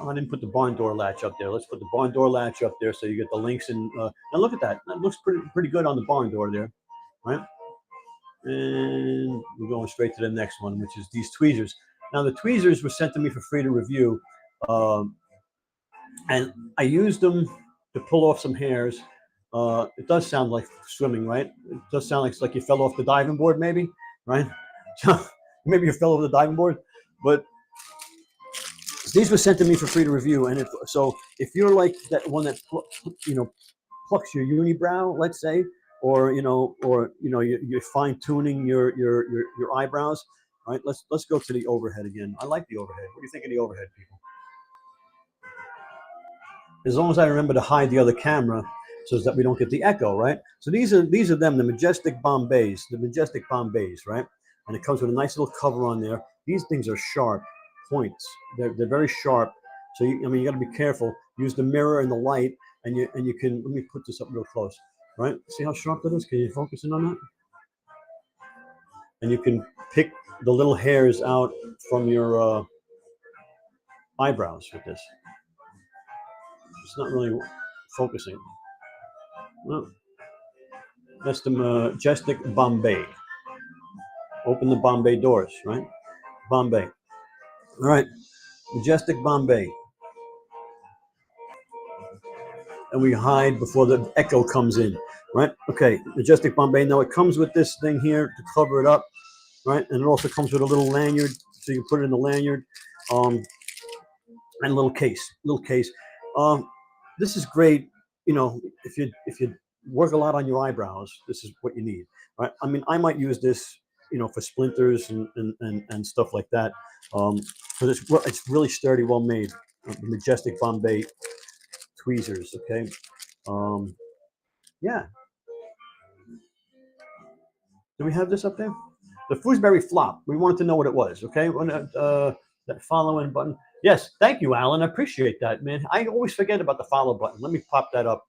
I didn't put the barn door latch up there. Let's put the barn door latch up there so you get the links. And now look at that. That looks pretty good on the barn door there, right? And we're going straight to the next one, which is these tweezers. Now the tweezers were sent to me for free to review, and I used them to pull off some hairs. It does sound like swimming, right? It does sound like it's like you fell off the diving board, maybe, right? Maybe you fell over the diving board, but these were sent to me for free to review. And if you're like that one that plucks your unibrow, let's say, or you're fine tuning your eyebrows, right? Let's go to the overhead again. I like the overhead. What do you think of the overhead, people? as long as I remember to hide the other camera so that we don't get the echo, right? So these are them, the Majestic Bombays, right? And it comes with a nice little cover on there. These things are sharp points. They're very sharp. So you got to be careful. Use the mirror and the light, and you can. Let me put this up real close, right? See how sharp that is? Can you focus in on that? And you can pick the little hairs out from your eyebrows with this. It's not really focusing. Well, that's the Majestic Bombay. Open the Bombay doors, right? Bombay. All right, Majestic Bombay. And we hide before the echo comes in, right? Okay, Majestic Bombay. Now it comes with this thing here to cover it up, right? And it also comes with a little lanyard, so you can put it in the lanyard, and a little case. This is great, if you work a lot on your eyebrows, this is what you need, right? I mean, I might use this, for splinters and stuff like that. So it's really sturdy, well made. The Majestic Bombay tweezers, okay? Yeah. Do we have this up there? The Foosberry flop. We wanted to know what it was, okay? That following button. Yes, thank you, Alan. I appreciate that, man. I always forget about the follow button. Let me pop that up.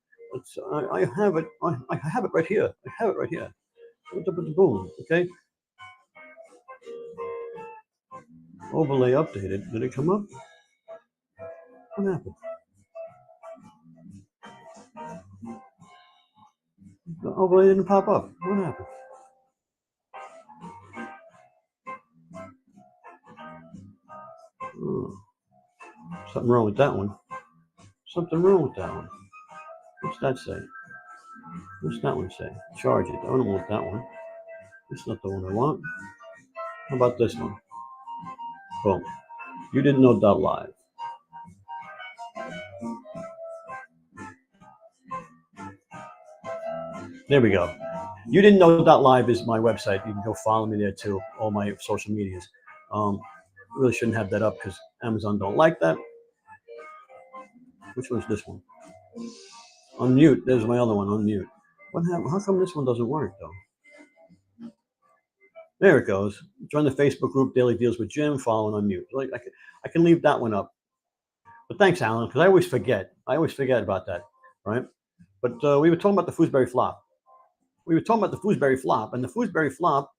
I have it. I have it right here. I have it right here. Boom. Okay. Overlay updated. Did it come up? What happened? The overlay didn't pop up. What happened? Oh, something wrong with that one. Something wrong with that one. What's that say? What's that one say? Charge it. I don't want that one. That's not the one I want. How about this one? Boom. You didn't know .live. There we go. You didn't know .live is my website. You can go follow me there too. All my social medias. Really shouldn't have that up because Amazon don't like that. Which one's this one? Unmute. There's my other one. Unmute. What happened? How come this one doesn't work though? There it goes. Join the Facebook group Daily Deals with Jim. Follow and unmute. Like I can leave that one up. But thanks, Alan, because I always forget. About that, right? But we were talking about the Foosberry flop. And the Foosberry flop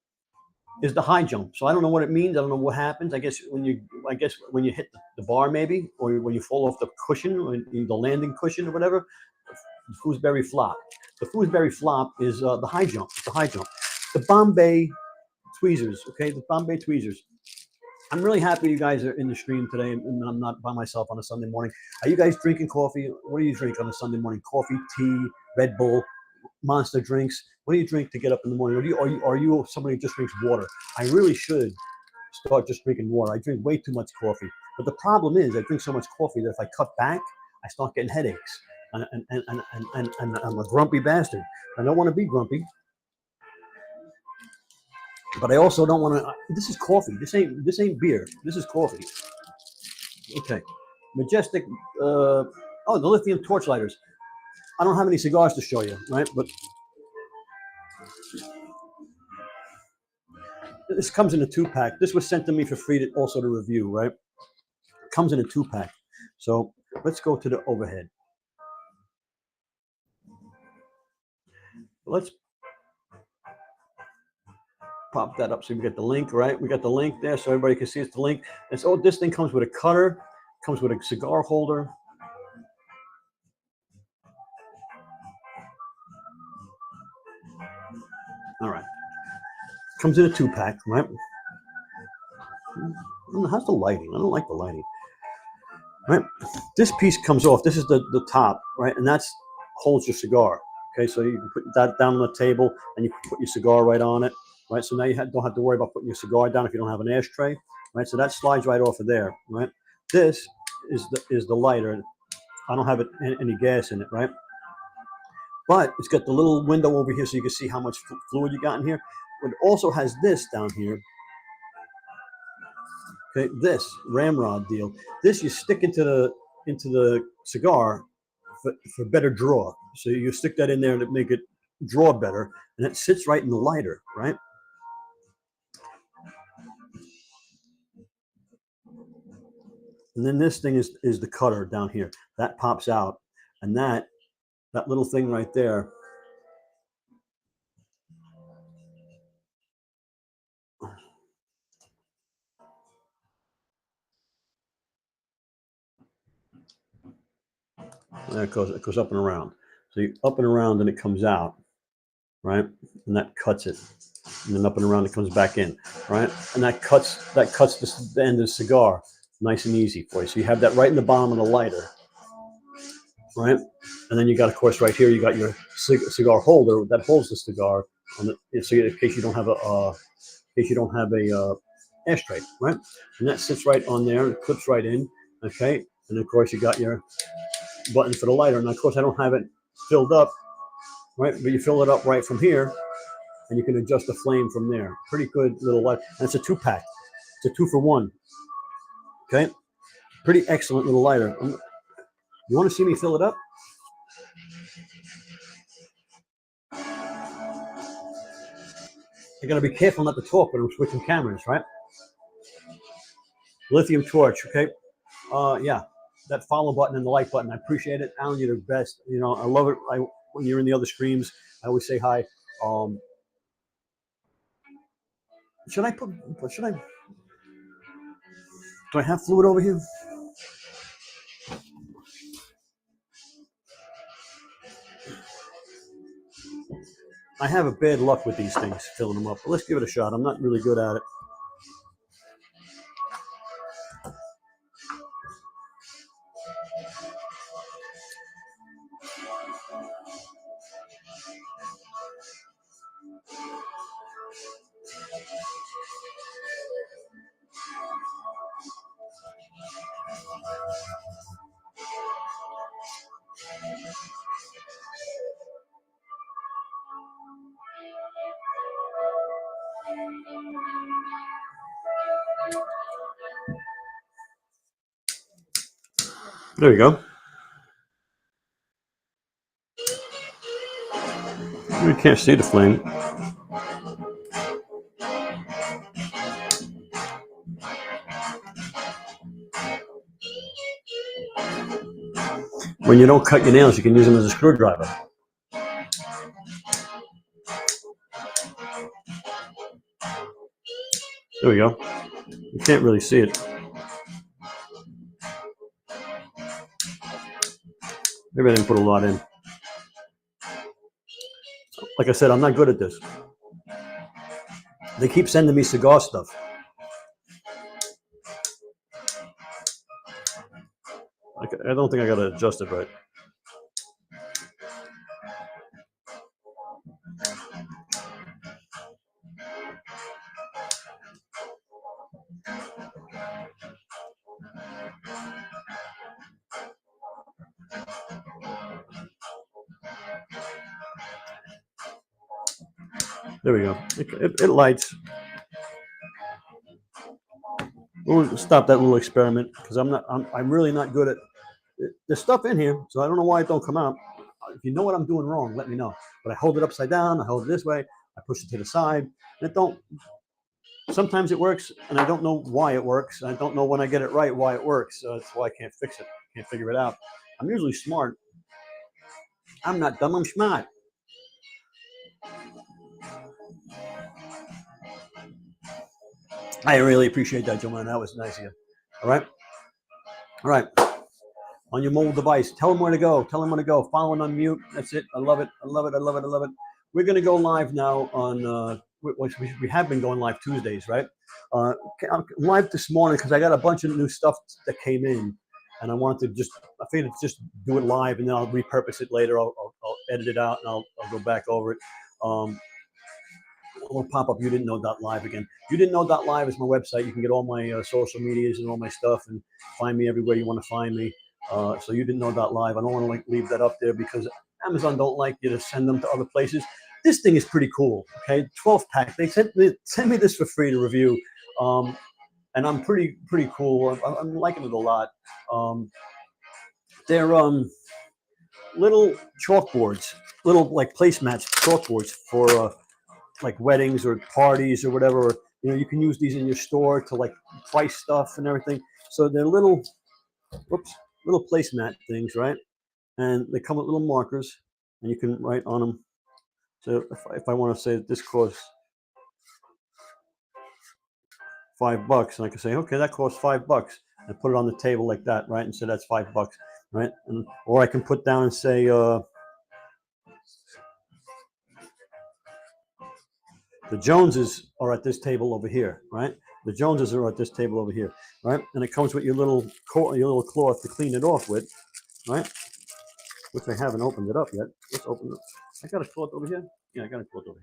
is the high jump. So I don't know what it means. I don't know what happens. I guess when you hit the bar, maybe, or when you fall off the cushion, the landing cushion or whatever. The Foosberry flop. The Foosberry flop is the high jump. It's the high jump. The Bombay tweezers. Okay, the Bombay tweezers. I'm really happy you guys are in the stream today, and I'm not by myself on a Sunday morning. Are you guys drinking coffee? What do you drink on a Sunday morning? Coffee, tea, Red Bull, Monster drinks. What do you drink to get up in the morning? Are you somebody who just drinks water? I really should start just drinking water. I drink way too much coffee. But the problem is I drink so much coffee that if I cut back, I start getting headaches. And I'm a grumpy bastard. I don't want to be grumpy. But I also don't want to. This is coffee. This ain't beer. This is coffee. Okay, Majestic. The lithium torch lighters. I don't have any cigars to show you, right? But this comes in a 2-pack. This was sent to me for free to also to review, right? It comes in a 2-pack. So let's go to the overhead. Let's pop that up so we get the link, right? We got the link there so everybody can see it's the link. And so this thing comes with a cutter, comes with a cigar holder. All right. Comes in a 2-pack, right? How's the lighting? I don't like the lighting. Right? This piece comes off. This is the top, right? And that's holds your cigar. Okay, so you can put that down on the table and you put your cigar right on it, right? So now you don't have to worry about putting your cigar down if you don't have an ashtray, right? So that slides right off of there, right? This is the lighter. I don't have any gas in it, right? But it's got the little window over here so you can see how much fluid you got in here. But it also has this down here. Okay, this ramrod deal. This you stick into the cigar, for better draw. So you stick that in there to make it draw better, and it sits right in the lighter, right? And then this thing is the cutter down here that pops out, and that little thing right there. And it goes up and around. So you up and around, and it comes out, right? And that cuts it, and then up and around it comes back in, right? And that cuts the end of the cigar, nice and easy for you. So you have that right in the bottom of the lighter, right? And then you got, of course, right here you got your cigar holder that holds the cigar on the, so in case you don't have a ashtray, right? And that sits right on there. It clips right in, okay? And of course you got your button for the lighter. And of course I don't have it filled up, right? But you fill it up right from here, and you can adjust the flame from there. Pretty good little light. And it's a 2-pack. It's a 2-for-1. Okay, pretty excellent little lighter. You want to see me fill it up? I gotta be careful not to talk when I'm switching cameras, right? Lithium torch, okay? Yeah, that follow button and the like button. I appreciate it, Alan. You're the best. You know, I love it. When you're in the other streams, I always say hi. Should I? Do I have fluid over here? I have a bad luck with these things, filling them up. But let's give it a shot. I'm not really good at it. There you go. You can't see the flame. When you don't cut your nails, you can use them as a screwdriver. There we go. You can't really see it. Maybe I didn't put a lot in. Like I said, I'm not good at this. They keep sending me cigar stuff. I don't think I got it adjusted right. There we go. It lights. We'll stop that little experiment because I'm really not good at. There's stuff in here, so I don't know why it don't come out. If you know what I'm doing wrong, let me know. But I hold it upside down. I hold it this way. I push it to the side. And it don't. Sometimes it works, and I don't know why it works. I don't know when I get it right why it works. So that's why I can't fix it. Can't figure it out. I'm usually smart. I'm not dumb. I'm smart. I really appreciate that, Joanne. That was nice of you. All right. All right. On your mobile device, tell them where to go. Tell them where to go. Follow and unmute. That's it. I love it. I love it. I love it. I love it. We're going to go live now on, we have been going live Tuesdays, right? I'm live this morning because I got a bunch of new stuff that came in. And I wanted to I figured just do it live and then I'll repurpose it later. I'll edit it out and I'll go back over it. Will pop up. You didn't know .live again. You didn't know .live is my website. You can get all my social medias and all my stuff and find me everywhere you want to find me. So you didn't know .live. I don't want to leave that up there because Amazon don't like you to send them to other places. This thing is pretty cool. Okay, 12-pack. They sent me this for free to review, and I'm pretty cool. I'm liking it a lot. little chalkboards, little like placemats, chalkboards for like weddings or parties or whatever. Or, you can use these in your store to like price stuff and everything. So they're little, whoops, little placemat things, right? And they come with little markers, and you can write on them. So if I want to say that this costs $5, and I can say, okay, that costs $5, and put it on the table like that, right? And so that's $5, right? Or I can put down and say, the Joneses are at this table over here, right? The Joneses are at this table over here, right? And it comes with your little cloth to clean it off with, right? Which I haven't opened it up yet. Let's open it. I got a cloth over here. Yeah, I got a cloth over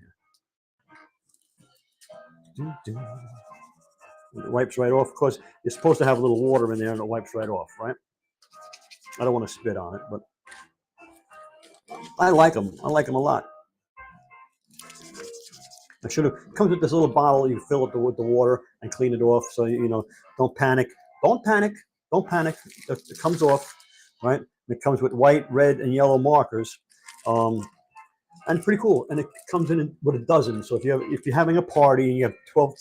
here. It wipes right off. Of course, you're supposed to have a little water in there, and it wipes right off, right? I don't want to spit on it, but I like them. I like them a lot. I should have comes with this little bottle. You fill it with the water and clean it off. So don't panic. Don't panic. Don't panic. It comes off, right? It comes with white, red, and yellow markers, and pretty cool. And it comes in with a dozen. So if you're having a party and you have 12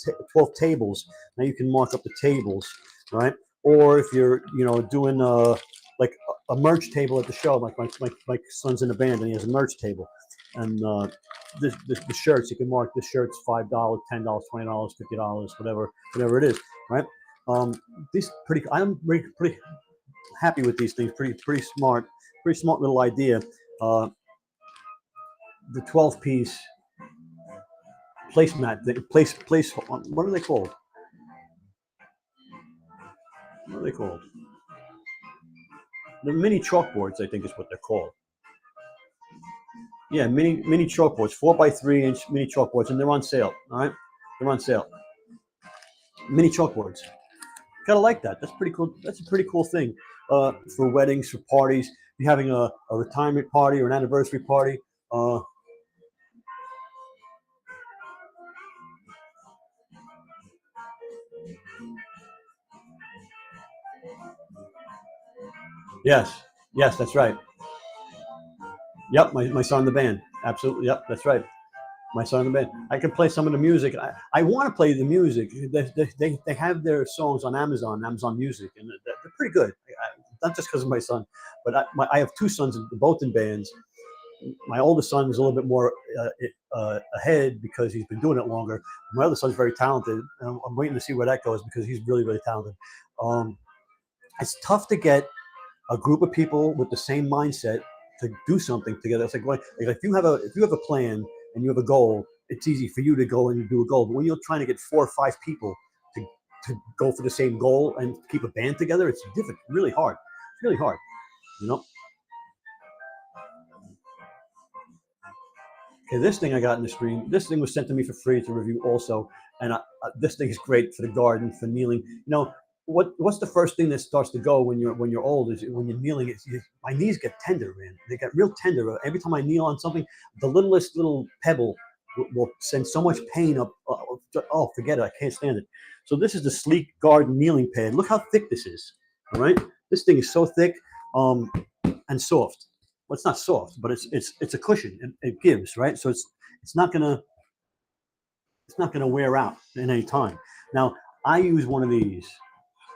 tables, now you can mark up the tables, right? Or if you're doing like a merch table at the show, like my son's in a band and he has a merch table, and the shirts, you can mark the shirts $5, $10, $20, $50, whatever it is, right? These I'm pretty happy with these things. Pretty smart little idea. The 12-piece placemat, what are they called? What are they called? The mini chalkboards, I think is what they're called. Yeah, mini chalkboards, 4x3-inch mini chalkboards, and they're on sale. All right, they're on sale. Mini chalkboards. Gotta like that. That's pretty cool. That's a pretty cool thing for weddings, for parties. If you're having a retirement party or an anniversary party. Yes, that's right. Yep, my son in the band. Absolutely. Yep, that's right. My son in the band. I can play some of the music. I want to play the music. They have their songs on Amazon Music, and they're pretty good. Not just because of my son, but I have two sons, both in bands. My oldest son is a little bit more ahead because he's been doing it longer. My other son's very talented, and I'm waiting to see where that goes because he's really, really talented. It's tough to get a group of people with the same mindset to do something together. It's like if you have a plan and you have a goal, it's easy for you to go and do a goal. But when you're trying to get 4 or 5 people to go for the same goal and keep a band together, it's difficult, really hard. It's really hard, you know. Okay, this thing I got in the screen. This thing was sent to me for free to review also, and this thing is great for the garden, for kneeling. What's the first thing that starts to go when you're old is when you're kneeling. My knees get tender, man. They get real tender. Every time I kneel on something, the littlest little pebble will send so much pain up. Oh, forget it. I can't stand it. So this is the Sleek Garden kneeling pad. Look how thick this is. All right, this thing is so thick and soft. Well, it's not soft, but it's a cushion. It gives, right? So it's not gonna wear out in any time. Now I use one of these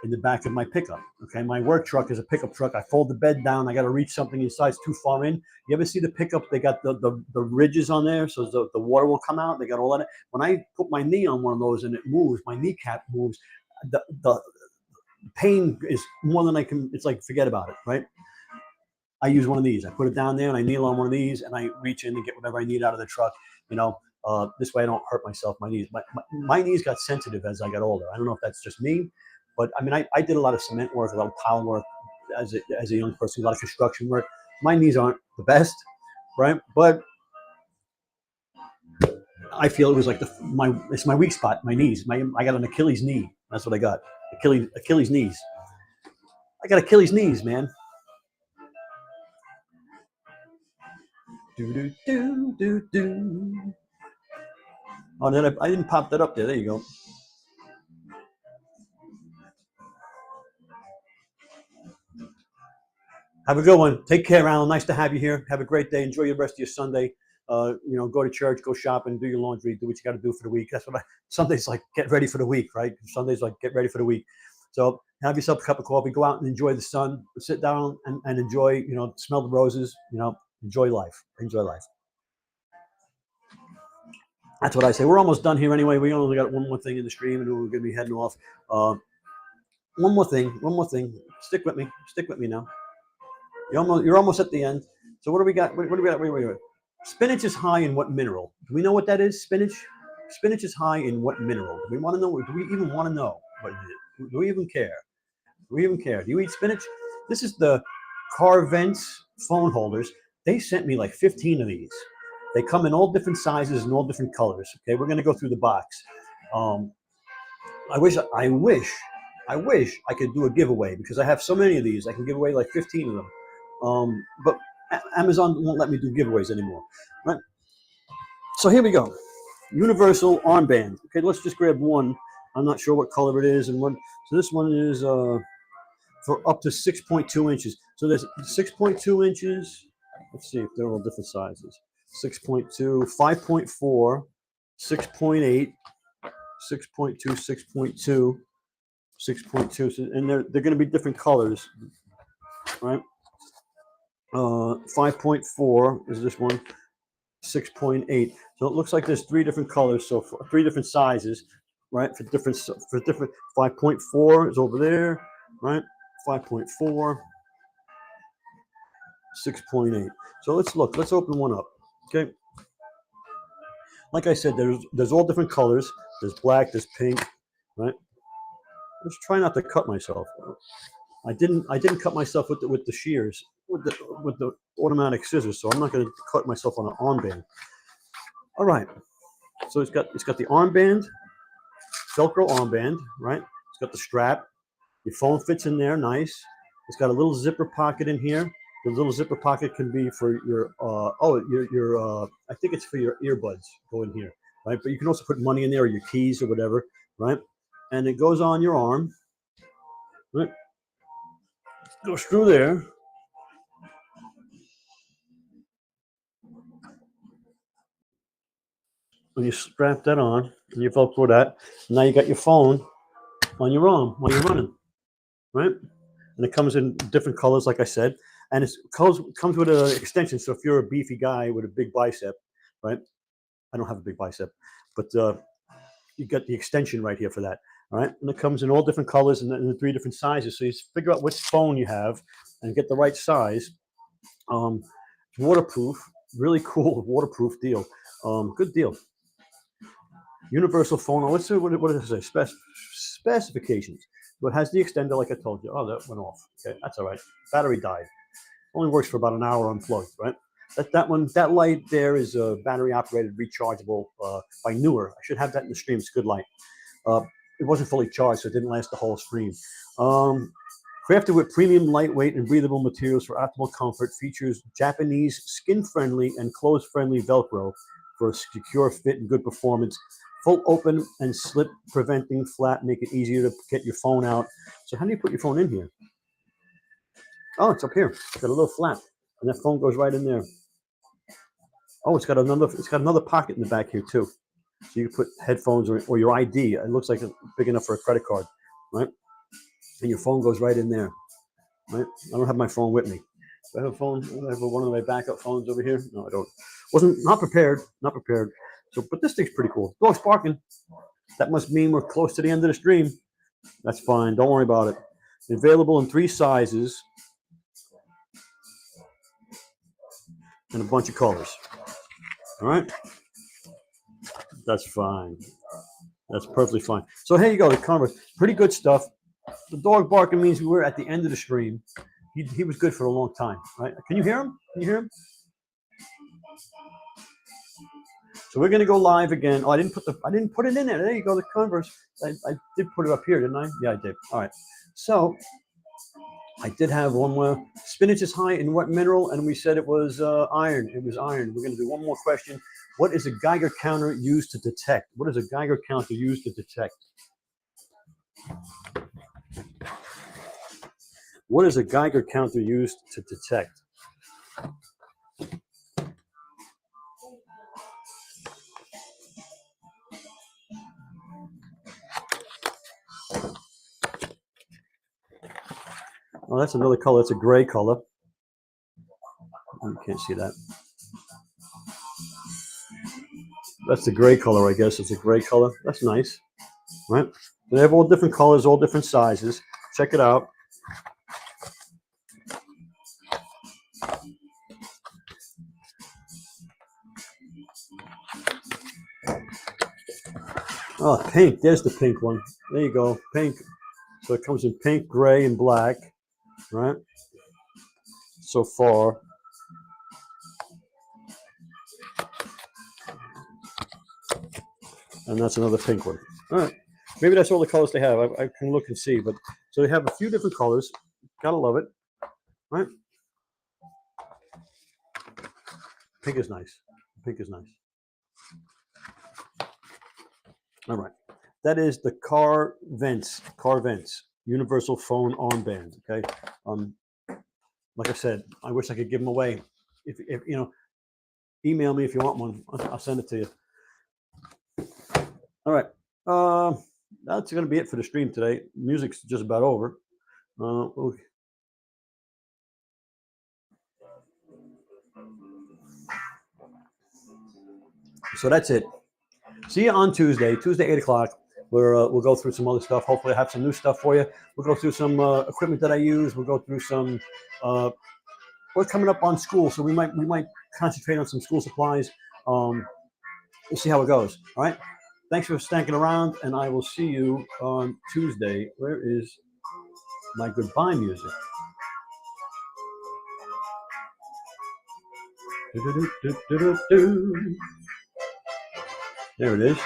in the back of my pickup. Okay, my work truck is a pickup truck. I fold the bed down. I got to reach something inside. It's too far in. You ever see the pickup? They got the ridges on there, so the water will come out. They got all that. When I put my knee on one of those and it moves, my kneecap moves. The pain is more than I can. It's like forget about it, right? I use one of these. I put it down there and I kneel on one of these and I reach in and get whatever I need out of the truck. This way I don't hurt myself. My knees, my knees got sensitive as I got older. I don't know if that's just me, but I mean, I did a lot of cement work, a lot of tile work as a young person, a lot of construction work. My knees aren't the best, right? But I feel it was like it's my weak spot, my knees. I got an Achilles knee. That's what I got. Achilles knees. I got Achilles knees, man. Do do do do do. Oh, then I didn't pop that up there. There you go. Have a good one. Take care, Alan. Nice to have you here. Have a great day. Enjoy the rest of your Sunday. Go to church, go shopping, do your laundry, do what you got to do for the week. That's what Sunday's like, get ready for the week, right? Sunday's like, get ready for the week. So have yourself a cup of coffee, go out and enjoy the sun, sit down and enjoy, smell the roses, enjoy life. Enjoy life. That's what I say. We're almost done here anyway. We only got one more thing in the stream and we're going to be heading off. One more thing. Stick with me now. You're almost at the end. So what do we got? What do we got? Wait. Spinach is high in what mineral? Do we know what that is? Spinach is high in what mineral? Do we want to know? Do we even want to know what it is? Do we even care? Do you eat spinach? This is the Carvents phone holders. They sent me like 15 of these. They come in all different sizes and all different colors. Okay, we're gonna go through the box. I wish I could do a giveaway because I have so many of these. I can give away like 15 of them. But Amazon won't let me do giveaways anymore. Right? So here we go. Universal armband. Okay, let's just grab one. I'm not sure what color it is and one. So this one is for up to 6.2 inches. So there's 6.2 inches. Let's see if they're all different sizes. 6.2, 5.4, 6.8, 6.2, 6.2, 6.2, and they're going to be different colors, right? 5.4 is this one, 6.8. So it looks like there's three different colors, so three different sizes, right? For different 5.4 is over there, right? 5.4, 6.8. So let's look. Let's open one up. Okay. Like I said, there's all different colors. There's black, there's pink, right? Let's try not to cut myself. I didn't cut myself with the shears, with the automatic scissors, so I'm not going to cut myself on an armband. All right. So it's got the armband, Velcro armband, right? It's got the strap. Your phone fits in there, nice. It's got a little zipper pocket in here. The little zipper pocket can be for your I think it's for your earbuds go in here, right? But you can also put money in there or your keys or whatever, right? And it goes on your arm, right? Goes through there. And you strap that on and you Velcro that. Now you got your phone on your arm while you're running, right? And it comes in different colors, like I said. And it comes with an extension. So if you're a beefy guy with a big bicep, right? I don't have a big bicep, but you got the extension right here for that. All right. And it comes in all different colors and in 3 different sizes. So you figure out which phone you have and get the right size. It's waterproof, really cool waterproof deal. Good deal. Universal phone. Let's see what does it say? Specifications. So it has the extender, like I told you. Oh, that went off. Okay, that's all right. Battery died. Only works for about an hour unplugged, right? That light there is a battery operated, rechargeable by Neewer. I should have that in the stream. It's a good light. It wasn't fully charged, so it didn't last the whole stream. Crafted with premium, lightweight, and breathable materials for optimal comfort, features Japanese skin-friendly and clothes-friendly Velcro for a secure fit and good performance. Full open and slip preventing flat, make it easier to get your phone out. So how do you put your phone in here? Oh, it's up here. It's got a little flap, and that phone goes right in there. Oh, it's got another pocket in the back here too, so you can put headphones or your ID. It looks like it's big enough for a credit card, right? And your phone goes right in there, right? I don't have my phone with me. Do I have a phone? I have one of my backup phones over here. No, I don't. Not prepared. So, but this thing's pretty cool. Dog's barking. That must mean we're close to the end of the stream. That's fine. Don't worry about it. Available in 3 sizes and a bunch of colors. All right. That's fine. That's perfectly fine. So here you go. The Converse. Pretty good stuff. The dog barking means we're at the end of the stream. He was good for a long time, right? Can you hear him? So we're going to go live again. Oh, I didn't put it in there. There you go. The Converse. I did put it up here, didn't I? Yeah, I did. All right. So I did have one more. Spinach is high in what mineral? And we said it was iron. It was iron. We're going to do one more question. What is a Geiger counter used to detect? What is a Geiger counter used to detect? What is a Geiger counter used to detect? Oh, that's another color. It's a gray color. You can't see that. That's the gray color, I guess. It's a gray color. That's nice, right? They have all different colors, all different sizes. Check it out. Oh, pink. There's the pink one. There you go. Pink. So it comes in pink, gray, and black, right? So far. And that's another pink one. All right. Maybe that's all the colors they have. I can look and see. But so they have a few different colors. Gotta love it, right? Pink is nice. Pink is nice. All right. That is the Car Vents universal phone armband. Okay. Like I said, I wish I could give them away. If you know, email me if you want one. I'll send it to you. All right. That's going to be it for the stream today. Music's just about over. Okay. So that's it. See you on Tuesday, 8 o'clock. We'll go through some other stuff. Hopefully, I have some new stuff for you. We'll go through some equipment that I use. We'll go through some. We're coming up on school, so we might concentrate on some school supplies. We'll see how it goes. All right. Thanks for sticking around, and I will see you on Tuesday. Where is my goodbye music? There it is.